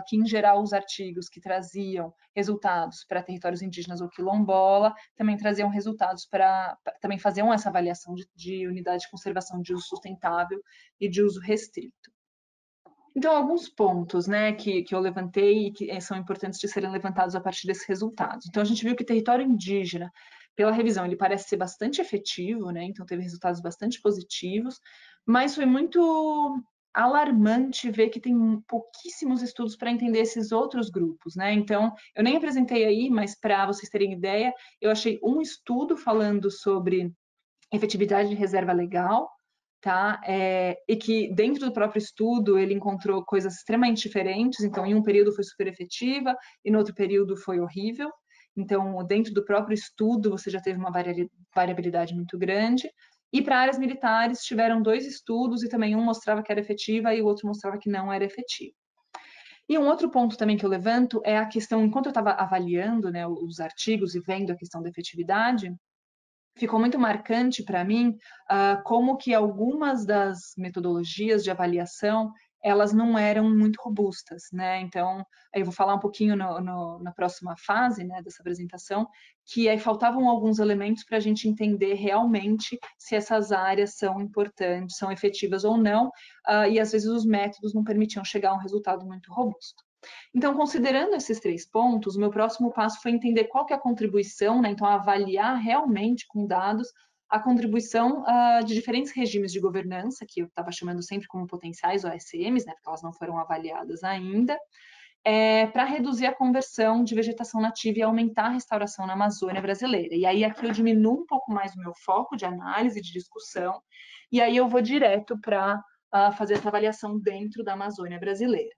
que, em geral, os artigos que traziam resultados para territórios indígenas ou quilombola também traziam resultados também faziam essa avaliação de unidade de conservação de uso sustentável e de uso restrito. Então, alguns pontos, né, que eu levantei e que são importantes de serem levantados a partir desses resultados. Então, a gente viu que território indígena, pela revisão, ele parece ser bastante efetivo, né, então teve resultados bastante positivos, mas foi muito alarmante ver que tem pouquíssimos estudos para entender esses outros grupos, né? Então, eu nem apresentei aí, mas para vocês terem ideia, eu achei um estudo falando sobre efetividade de reserva legal, tá? E que dentro do próprio estudo ele encontrou coisas extremamente diferentes. Então, em um período foi super efetiva e no outro período foi horrível. Então, dentro do próprio estudo você já teve uma variabilidade muito grande. E para áreas militares tiveram 2 estudos e também um mostrava que era efetiva e o outro mostrava que não era efetiva. E um outro ponto também que eu levanto é a questão, enquanto eu estava avaliando, né, os artigos e vendo a questão da efetividade, ficou muito marcante para mim como que algumas das metodologias de avaliação elas não eram muito robustas, né? Então, eu vou falar um pouquinho na próxima fase, né, dessa apresentação, que aí faltavam alguns elementos para a gente entender realmente se essas áreas são importantes, são efetivas ou não, e às vezes os métodos não permitiam chegar a um resultado muito robusto. Então, considerando esses 3 pontos, o meu próximo passo foi entender qual que é a contribuição, né? Então, avaliar realmente com dados a contribuição de diferentes regimes de governança, que eu estava chamando sempre como potenciais OSMs, né? Porque elas não foram avaliadas ainda, para reduzir a conversão de vegetação nativa e aumentar a restauração na Amazônia brasileira. E aí aqui eu diminuo um pouco mais o meu foco de análise, de discussão, e aí eu vou direto para fazer essa avaliação dentro da Amazônia brasileira.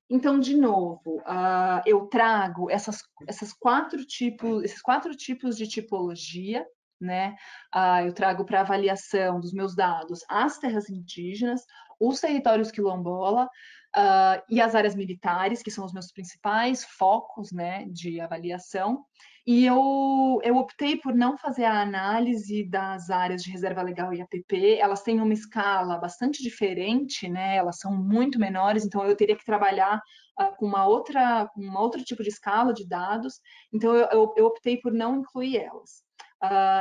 Então, de novo, eu trago esses 4 tipos de tipologia, né? Eu trago para avaliação dos meus dados as terras indígenas, os territórios quilombola e as áreas militares, que são os meus principais focos, né, de avaliação. E eu optei por não fazer a análise das áreas de reserva legal e APP. Elas têm uma escala bastante diferente, né? Elas são muito menores, então eu teria que trabalhar com um outro tipo de escala de dados. Então eu optei por não incluir elas.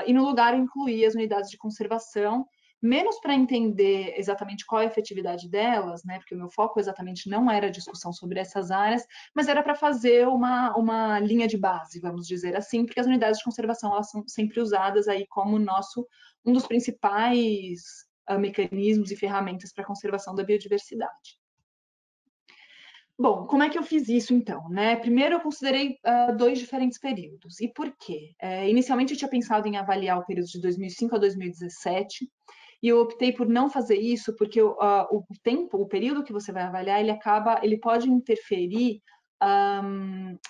E no lugar eu incluí as unidades de conservação, menos para entender exatamente qual é a efetividade delas, né? Porque o meu foco exatamente não era a discussão sobre essas áreas, mas era para fazer uma linha de base, vamos dizer assim, porque as unidades de conservação elas são sempre usadas aí como um dos principais mecanismos e ferramentas para a conservação da biodiversidade. Bom, como é que eu fiz isso então? Né? Primeiro eu considerei dois diferentes períodos. E por quê? Inicialmente eu tinha pensado em avaliar o período de 2005 a 2017, e eu optei por não fazer isso porque o tempo, o período que você vai avaliar, ele pode interferir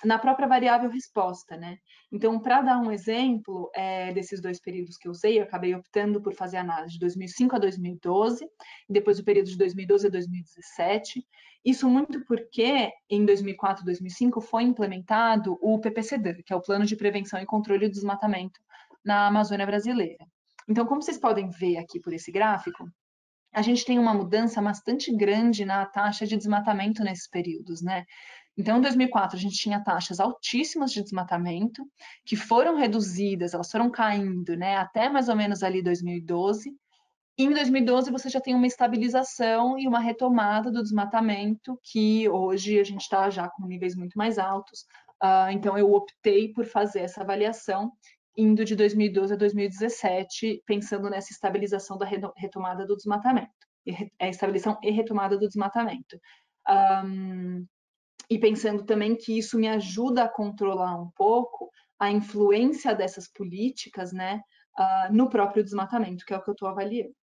na própria variável resposta, né? Então, para dar um exemplo desses dois períodos que eu usei, eu acabei optando por fazer a análise de 2005 a 2012, e depois o período de 2012 a 2017. Isso muito porque em 2004 e 2005 foi implementado o PPCD, que é o Plano de Prevenção e Controle do Desmatamento na Amazônia Brasileira. Então, como vocês podem ver aqui por esse gráfico, a gente tem uma mudança bastante grande na taxa de desmatamento nesses períodos, né? Então, em 2004, a gente tinha taxas altíssimas de desmatamento, que foram reduzidas, elas foram caindo, né, até mais ou menos ali 2012. E em 2012, você já tem uma estabilização e uma retomada do desmatamento, que hoje a gente está já com níveis muito mais altos. Então, eu optei por fazer essa avaliação indo de 2012 a 2017, pensando nessa estabilização da retomada do desmatamento. Estabilização e retomada do desmatamento. E pensando também que isso me ajuda a controlar um pouco a influência dessas políticas, né, no próprio desmatamento, que é o que eu estou avaliando.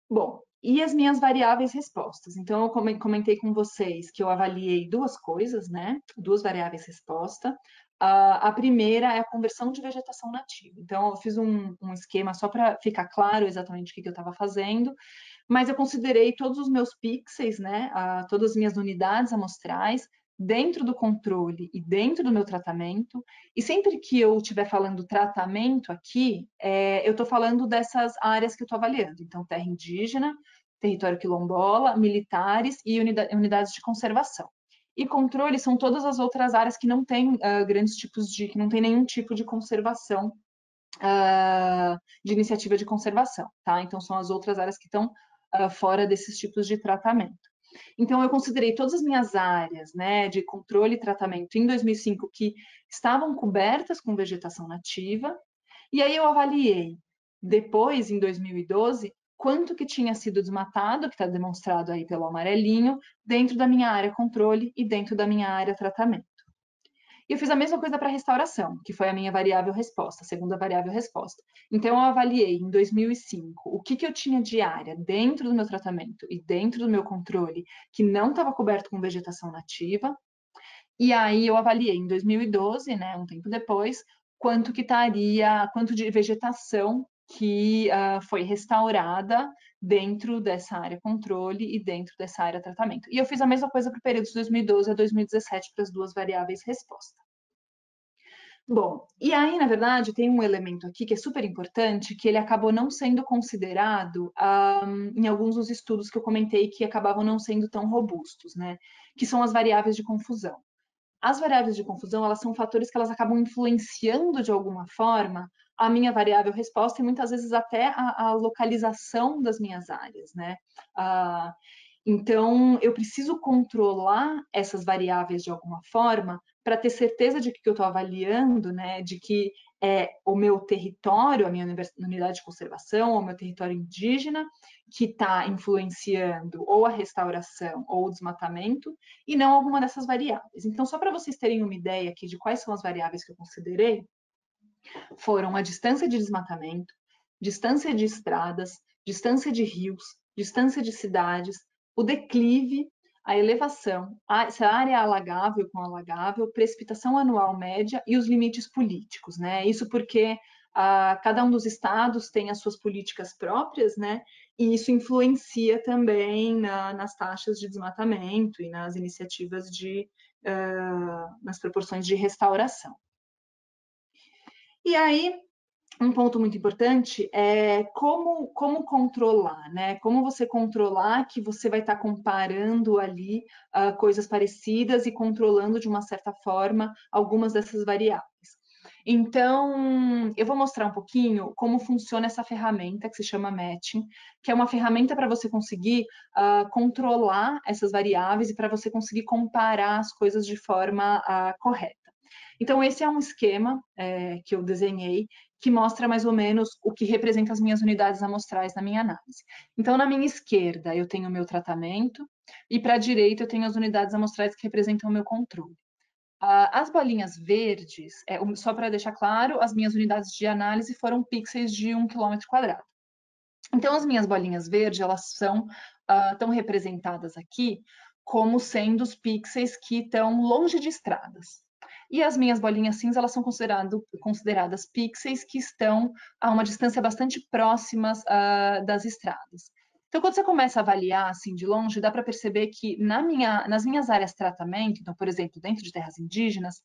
Bom, e as minhas variáveis respostas? Então, eu comentei com vocês que eu avaliei duas coisas, né? Duas variáveis resposta. A primeira é a conversão de vegetação nativa. Então, eu fiz um esquema só para ficar claro exatamente o que eu estava fazendo, mas eu considerei todos os meus pixels, né? Todas as minhas unidades amostrais, dentro do controle e dentro do meu tratamento. E sempre que eu estiver falando tratamento aqui, eu estou falando dessas áreas que eu estou avaliando. Então, terra indígena, território quilombola, militares e unidades de conservação. E controle são todas as outras áreas que não têm que não tem nenhum tipo de conservação, de iniciativa de conservação, tá? Então, são as outras áreas que estão fora desses tipos de tratamento. Então, eu considerei todas as minhas áreas, né, de controle e tratamento em 2005 que estavam cobertas com vegetação nativa, e aí eu avaliei, depois, em 2012, quanto que tinha sido desmatado, que está demonstrado aí pelo amarelinho, dentro da minha área controle e dentro da minha área tratamento. E eu fiz a mesma coisa para restauração, que foi a minha variável resposta, a segunda variável resposta. Então, eu avaliei em 2005 o que eu tinha de área dentro do meu tratamento e dentro do meu controle que não estava coberto com vegetação nativa. E aí eu avaliei em 2012, né, um tempo depois, quanto de vegetação que foi restaurada dentro dessa área controle e dentro dessa área tratamento. E eu fiz a mesma coisa para o período de 2012 a 2017 para as duas variáveis resposta. Bom, e aí, na verdade, tem um elemento aqui que é super importante, que ele acabou não sendo considerado em alguns dos estudos que eu comentei que acabavam não sendo tão robustos, né? Que são as variáveis de confusão. As variáveis de confusão, elas são fatores que elas acabam influenciando de alguma forma a minha variável resposta e muitas vezes até a localização das minhas áreas, né? Então, eu preciso controlar essas variáveis de alguma forma para ter certeza de que eu estou avaliando, né, de que o meu território, a minha unidade de conservação, o meu território indígena, que está influenciando ou a restauração ou o desmatamento, e não alguma dessas variáveis. Então, só para vocês terem uma ideia aqui de quais são as variáveis que eu considerei, foram a distância de desmatamento, distância de estradas, distância de rios, distância de cidades, o declive, a elevação, se a área é alagável com alagável, precipitação anual média e os limites políticos, né? Isso porque cada um dos estados tem as suas políticas próprias, né? E isso influencia também nas taxas de desmatamento e nas iniciativas nas proporções de restauração. E aí, um ponto muito importante é como controlar, né? Como você controlar que você vai estar comparando ali coisas parecidas e controlando de uma certa forma algumas dessas variáveis. Então, eu vou mostrar um pouquinho como funciona essa ferramenta que se chama Matching, que é uma ferramenta para você conseguir controlar essas variáveis e para você conseguir comparar as coisas de forma correta. Então, esse é um esquema que eu desenhei que mostra mais ou menos o que representa as minhas unidades amostrais na minha análise. Então, na minha esquerda, eu tenho o meu tratamento, e para a direita, eu tenho as unidades amostrais que representam o meu controle. As bolinhas verdes, só para deixar claro, as minhas unidades de análise foram pixels de 1 km². Então, as minhas bolinhas verdes, elas estão representadas aqui como sendo os pixels que estão longe de estradas. E as minhas bolinhas cinza, elas são consideradas pixels que estão a uma distância bastante próximas das estradas. Então, quando você começa a avaliar assim de longe, dá para perceber que nas minhas áreas de tratamento, então, por exemplo, dentro de terras indígenas,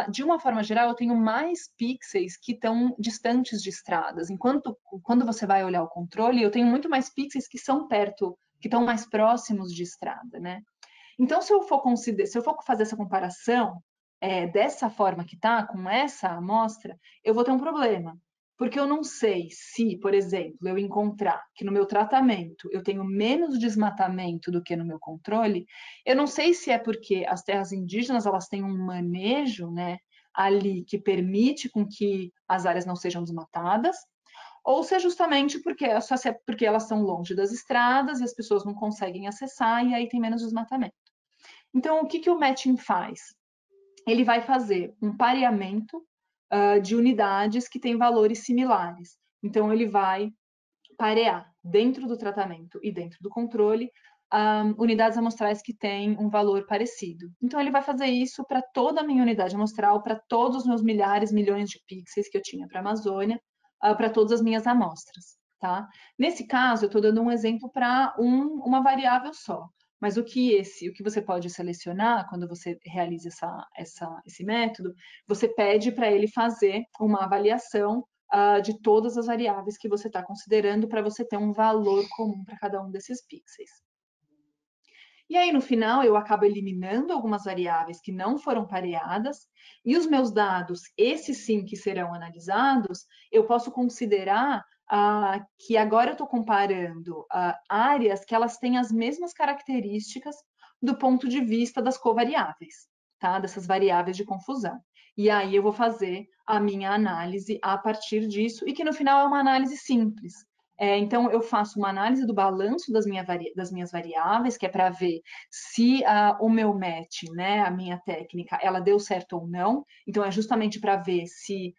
de uma forma geral, eu tenho mais pixels que estão distantes de estradas, enquanto quando você vai olhar o controle, eu tenho muito mais pixels que são perto, que estão mais próximos de estrada, né? Então, se eu for fazer essa comparação dessa forma que está, com essa amostra, eu vou ter um problema. Porque eu não sei se, por exemplo, eu encontrar que no meu tratamento eu tenho menos desmatamento do que no meu controle, eu não sei se é porque as terras indígenas elas têm um manejo, né, ali que permite com que as áreas não sejam desmatadas, ou se é justamente porque elas estão longe das estradas e as pessoas não conseguem acessar e aí tem menos desmatamento. Então, o que o matching faz? Ele vai fazer um pareamento de unidades que têm valores similares. Então, ele vai parear dentro do tratamento e dentro do controle unidades amostrais que têm um valor parecido. Então, ele vai fazer isso para toda a minha unidade amostral, para todos os meus milhares, milhões de pixels que eu tinha para a Amazônia, para todas as minhas amostras. Tá? Nesse caso, eu estou dando um exemplo para uma variável só. Mas o que você pode selecionar quando você realiza esse método, você pede para ele fazer uma avaliação de todas as variáveis que você está considerando para você ter um valor comum para cada um desses pixels. E aí, no final, eu acabo eliminando algumas variáveis que não foram pareadas, e os meus dados, esses sim que serão analisados, eu posso considerar que agora eu estou comparando áreas que elas têm as mesmas características do ponto de vista das covariáveis, tá? Dessas variáveis de confusão. E aí eu vou fazer a minha análise a partir disso, e que no final é uma análise simples. Então, eu faço uma análise do balanço das minhas variáveis, que é para ver se o meu match, né, a minha técnica, ela deu certo ou não. Então, é justamente para ver se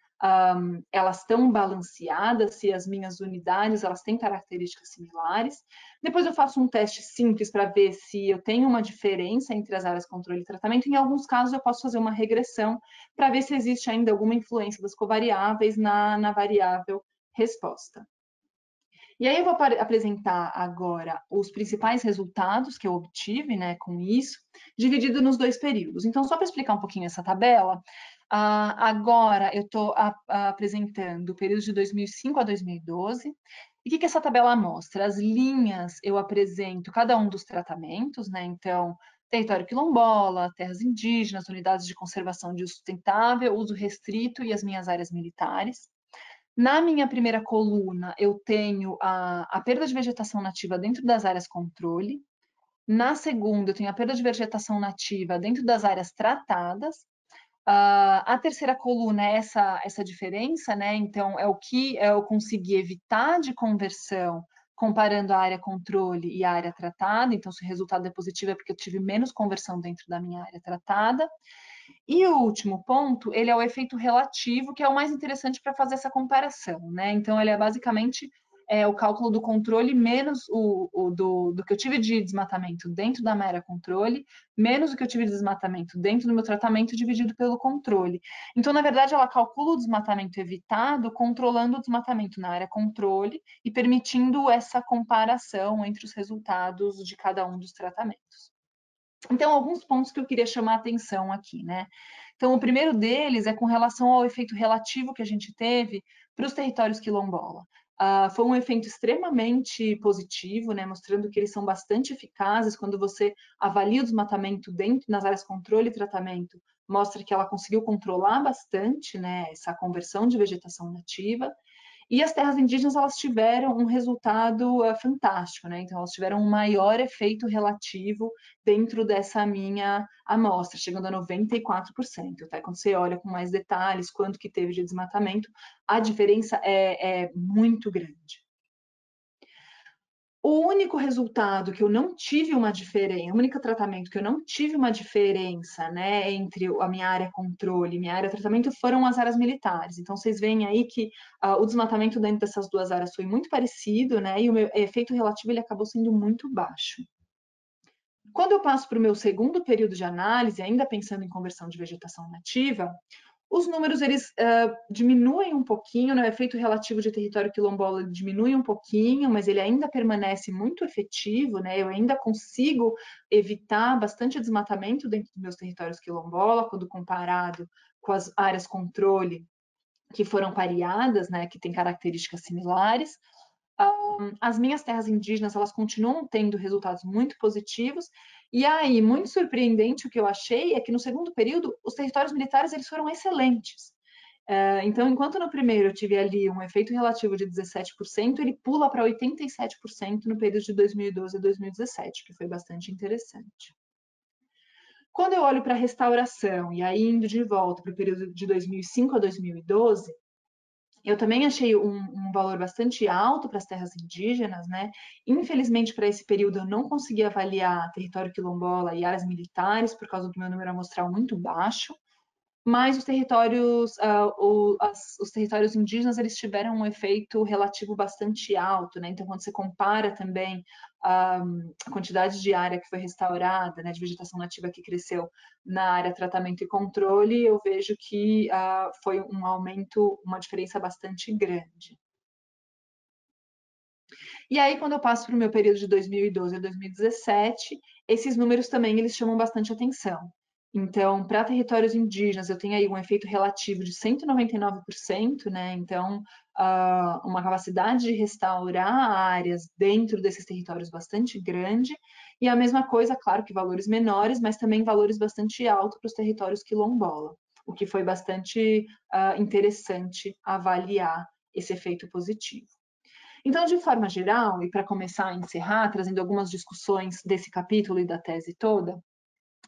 elas estão balanceadas, se as minhas unidades elas têm características similares. Depois eu faço um teste simples para ver se eu tenho uma diferença entre as áreas controle e tratamento. Em alguns casos, eu posso fazer uma regressão para ver se existe ainda alguma influência das covariáveis na variável resposta. E aí eu vou apresentar agora os principais resultados que eu obtive, né, com isso, dividido nos dois períodos. Então, só para explicar um pouquinho essa tabela, agora eu estou apresentando o período de 2005 a 2012. E o que essa tabela mostra? As linhas eu apresento cada um dos tratamentos, né? Então, território quilombola, terras indígenas, unidades de conservação de uso sustentável, uso restrito e as minhas áreas militares. Na minha primeira coluna, eu tenho a perda de vegetação nativa dentro das áreas controle. Na segunda, eu tenho a perda de vegetação nativa dentro das áreas tratadas. A terceira coluna é essa diferença, né? Então, é o que eu consegui evitar de conversão comparando a área controle e a área tratada. Então, se o resultado é positivo, é porque eu tive menos conversão dentro da minha área tratada. E o último ponto, ele é o efeito relativo, que é o mais interessante para fazer essa comparação, né? Então, ele é basicamente o cálculo do controle menos do que eu tive de desmatamento dentro da minha área controle, menos o que eu tive de desmatamento dentro do meu tratamento, dividido pelo controle. Então, na verdade, ela calcula o desmatamento evitado, controlando o desmatamento na área controle e permitindo essa comparação entre os resultados de cada um dos tratamentos. Então, alguns pontos que eu queria chamar a atenção aqui, né? Então, o primeiro deles é com relação ao efeito relativo que a gente teve para os territórios quilombola. Foi um efeito extremamente positivo, né, mostrando que eles são bastante eficazes quando você avalia o desmatamento dentro nas áreas controle e tratamento, mostra que ela conseguiu controlar bastante, né, essa conversão de vegetação nativa. E as terras indígenas, elas tiveram um resultado fantástico, né? Então, elas tiveram um maior efeito relativo dentro dessa minha amostra, chegando a 94%. Tá? Quando você olha com mais detalhes quanto que teve de desmatamento, a diferença é muito grande. O único resultado que eu não tive uma diferença, o único tratamento que eu não tive uma diferença, né, entre a minha área controle e minha área tratamento foram as áreas militares. Então, vocês veem aí que o desmatamento dentro dessas duas áreas foi muito parecido, né, e o meu efeito relativo ele acabou sendo muito baixo. Quando eu passo para o meu segundo período de análise, ainda pensando em conversão de vegetação nativa, os números eles diminuem um pouquinho, né? O efeito relativo de território quilombola diminui um pouquinho, mas ele ainda permanece muito efetivo, né? Eu ainda consigo evitar bastante desmatamento dentro dos meus territórios quilombola, quando comparado com as áreas controle que foram pareadas, né? Que têm características similares. As minhas terras indígenas, elas continuam tendo resultados muito positivos. E aí, muito surpreendente o que eu achei é que no segundo período, os territórios militares eles foram excelentes. Então, enquanto no primeiro eu tive ali um efeito relativo de 17%, ele pula para 87% no período de 2012 a 2017, que foi bastante interessante. Quando eu olho para a restauração, e aí indo de volta para o período de 2005 a 2012, eu também achei um valor bastante alto para as terras indígenas, né? Infelizmente, para esse período, eu não consegui avaliar território quilombola e áreas militares, por causa do meu número amostral muito baixo, mas os territórios, os territórios indígenas, eles tiveram um efeito relativo bastante alto, né? Então, quando você compara também a quantidade de área que foi restaurada, né, de vegetação nativa que cresceu na área tratamento e controle, eu vejo que foi um aumento, uma diferença bastante grande. E aí, quando eu passo para o meu período de 2012 a 2017, esses números também eles chamam bastante atenção. Então, para territórios indígenas, eu tenho aí um efeito relativo de 199%, né? Então, uma capacidade de restaurar áreas dentro desses territórios bastante grande. E a mesma coisa, claro que valores menores, mas também valores bastante altos para os territórios quilombola, o que foi bastante interessante avaliar esse efeito positivo. Então, de forma geral, e para começar a encerrar, trazendo algumas discussões desse capítulo e da tese toda,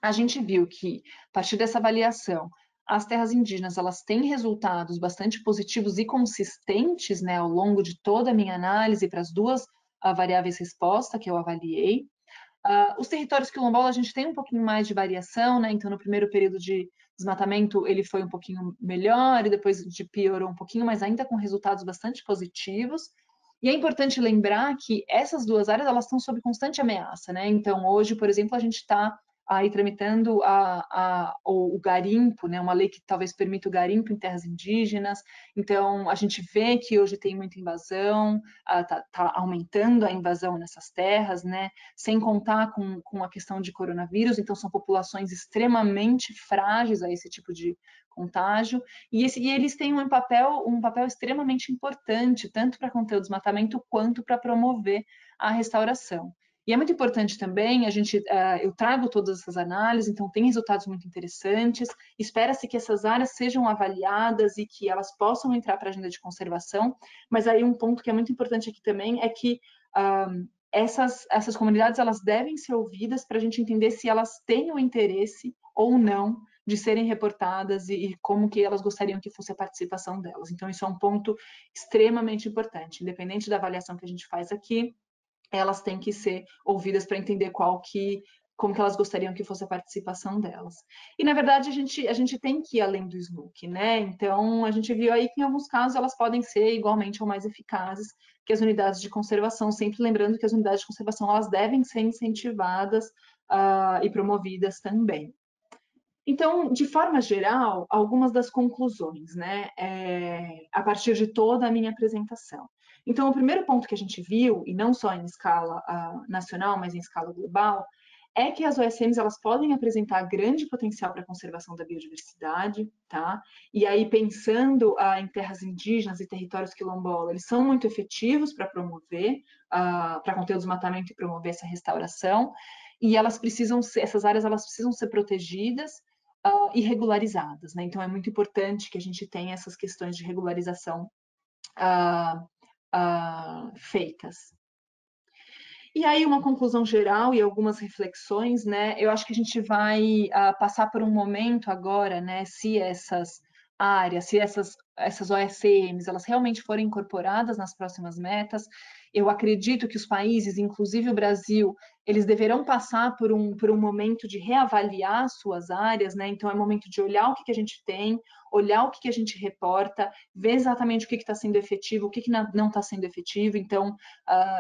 a gente viu que, a partir dessa avaliação, as terras indígenas elas têm resultados bastante positivos e consistentes, né, ao longo de toda a minha análise para as duas variáveis resposta que eu avaliei. Os territórios quilombolas, a gente tem um pouquinho mais de variação, né? Então, no primeiro período de desmatamento, ele foi um pouquinho melhor, e depois de piorou um pouquinho, mas ainda com resultados bastante positivos. E é importante lembrar que essas duas áreas elas estão sob constante ameaça, né? Então, hoje, por exemplo, a gente está aí tramitando o garimpo, né? Uma lei que talvez permita o garimpo em terras indígenas. Então, a gente vê que hoje tem muita invasão, tá aumentando a invasão nessas terras, né? Sem contar com a questão de coronavírus, então são populações extremamente frágeis a esse tipo de contágio, e eles têm um papel extremamente importante, tanto para conter o desmatamento quanto para promover a restauração. E é muito importante também, eu trago todas essas análises, então tem resultados muito interessantes, espera-se que essas áreas sejam avaliadas e que elas possam entrar para a agenda de conservação, mas aí um ponto que é muito importante aqui também é que essas comunidades elas devem ser ouvidas para a gente entender se elas têm o interesse ou não de serem reportadas e como que elas gostariam que fosse a participação delas. Então, isso é um ponto extremamente importante. Independente da avaliação que a gente faz aqui, elas têm que ser ouvidas para entender como que elas gostariam que fosse a participação delas. E, na verdade, a gente tem que ir além do SNUC, né? Então, a gente viu aí que, em alguns casos, elas podem ser igualmente ou mais eficazes que as unidades de conservação, sempre lembrando que as unidades de conservação, elas devem ser incentivadas e promovidas também. Então, de forma geral, algumas das conclusões, né, a partir de toda a minha apresentação. Então, o primeiro ponto que a gente viu, e não só em escala nacional, mas em escala global, é que as OSMs elas podem apresentar grande potencial para a conservação da biodiversidade, tá? E aí pensando em terras indígenas e territórios quilombolas, eles são muito efetivos para promover, para conter o desmatamento e promover essa restauração. E elas precisam ser, essas áreas elas precisam ser protegidas e regularizadas, né? Então é muito importante que a gente tenha essas questões de regularização feitas. E aí, uma conclusão geral e algumas reflexões, né? Eu acho que a gente vai passar por um momento agora, né? Se essas áreas, se essas OSMs, elas realmente forem incorporadas nas próximas metas, eu acredito que os países, inclusive o Brasil, eles deverão passar por um momento de reavaliar suas áreas, né? Então, é momento de olhar o que a gente tem, olhar o que a gente reporta, ver exatamente o que está sendo efetivo, o que não está sendo efetivo. Então,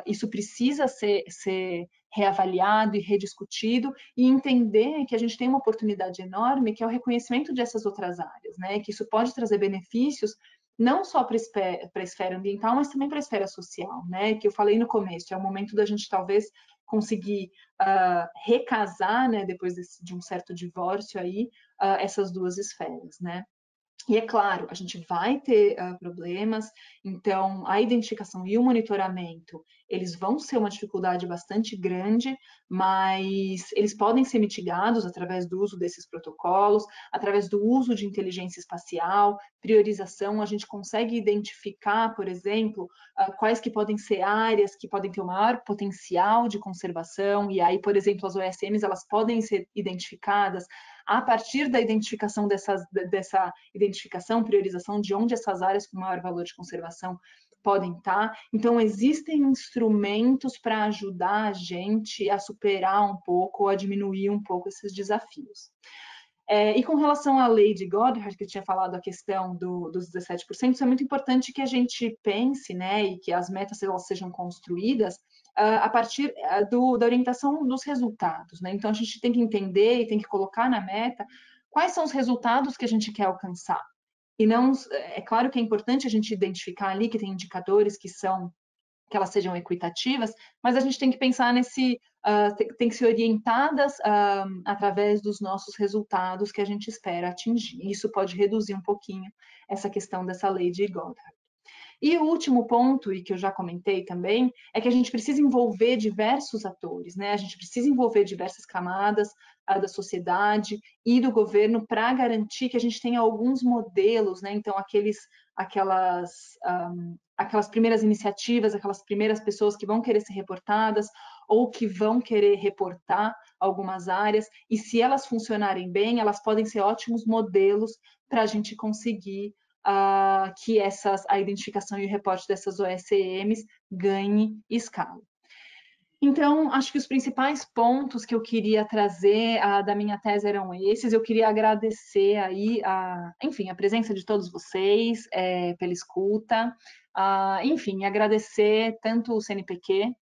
isso precisa ser reavaliado e rediscutido e entender que a gente tem uma oportunidade enorme, que é o reconhecimento dessas outras áreas, né? Que isso pode trazer benefícios não só para a esfera ambiental, mas também para a esfera social, né? Que eu falei no começo, é o momento da gente talvez conseguir recasar, né? Depois de um certo divórcio aí, essas duas esferas, né? E é claro, a gente vai ter problemas, então a identificação e o monitoramento, eles vão ser uma dificuldade bastante grande, mas eles podem ser mitigados através do uso desses protocolos, através do uso de inteligência espacial, priorização, a gente consegue identificar, por exemplo, quais que podem ser áreas que podem ter o maior potencial de conservação, e aí, por exemplo, as OSMs, elas podem ser identificadas a partir da identificação dessa identificação, priorização de onde essas áreas com maior valor de conservação podem estar. Então, existem instrumentos para ajudar a gente a superar um pouco, ou a diminuir um pouco esses desafios. E com relação à lei de Goddard, que eu tinha falado a questão dos 17%, isso é muito importante que a gente pense, né, e que as metas elas sejam construídas a partir da orientação dos resultados, né? Então, a gente tem que entender e tem que colocar na meta quais são os resultados que a gente quer alcançar. E não, é claro que é importante a gente identificar ali que tem indicadores que elas sejam equitativas, mas a gente tem que pensar tem que ser orientadas através dos nossos resultados que a gente espera atingir. Isso pode reduzir um pouquinho essa questão dessa lei de Goddard. E o último ponto, e que eu já comentei também, é que a gente precisa envolver diversos atores, né? A gente precisa envolver diversas camadas da sociedade e do governo para garantir que a gente tenha alguns modelos, né? Então, aquelas primeiras iniciativas, aquelas primeiras pessoas que vão querer ser reportadas ou que vão querer reportar algumas áreas, e se elas funcionarem bem, elas podem ser ótimos modelos para a gente conseguir que a identificação e o reporte dessas OSMs ganhe escala. Então, acho que os principais pontos que eu queria trazer da minha tese eram esses. Eu queria agradecer aí, enfim, a presença de todos vocês pela escuta. Enfim, agradecer tanto o CNPq,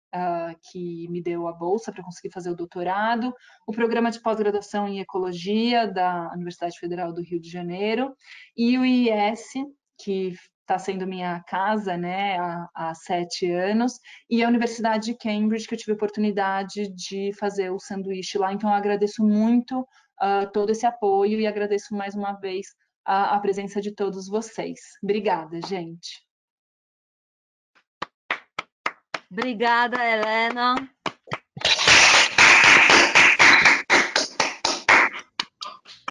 que me deu a bolsa para conseguir fazer o doutorado, o programa de pós-graduação em Ecologia da Universidade Federal do Rio de Janeiro e o IES, que está sendo minha casa, né, há 7 anos, e a Universidade de Cambridge, que eu tive a oportunidade de fazer o sanduíche lá. Então, eu agradeço muito todo esse apoio e agradeço mais uma vez a presença de todos vocês. Obrigada, gente. Obrigada, Helena.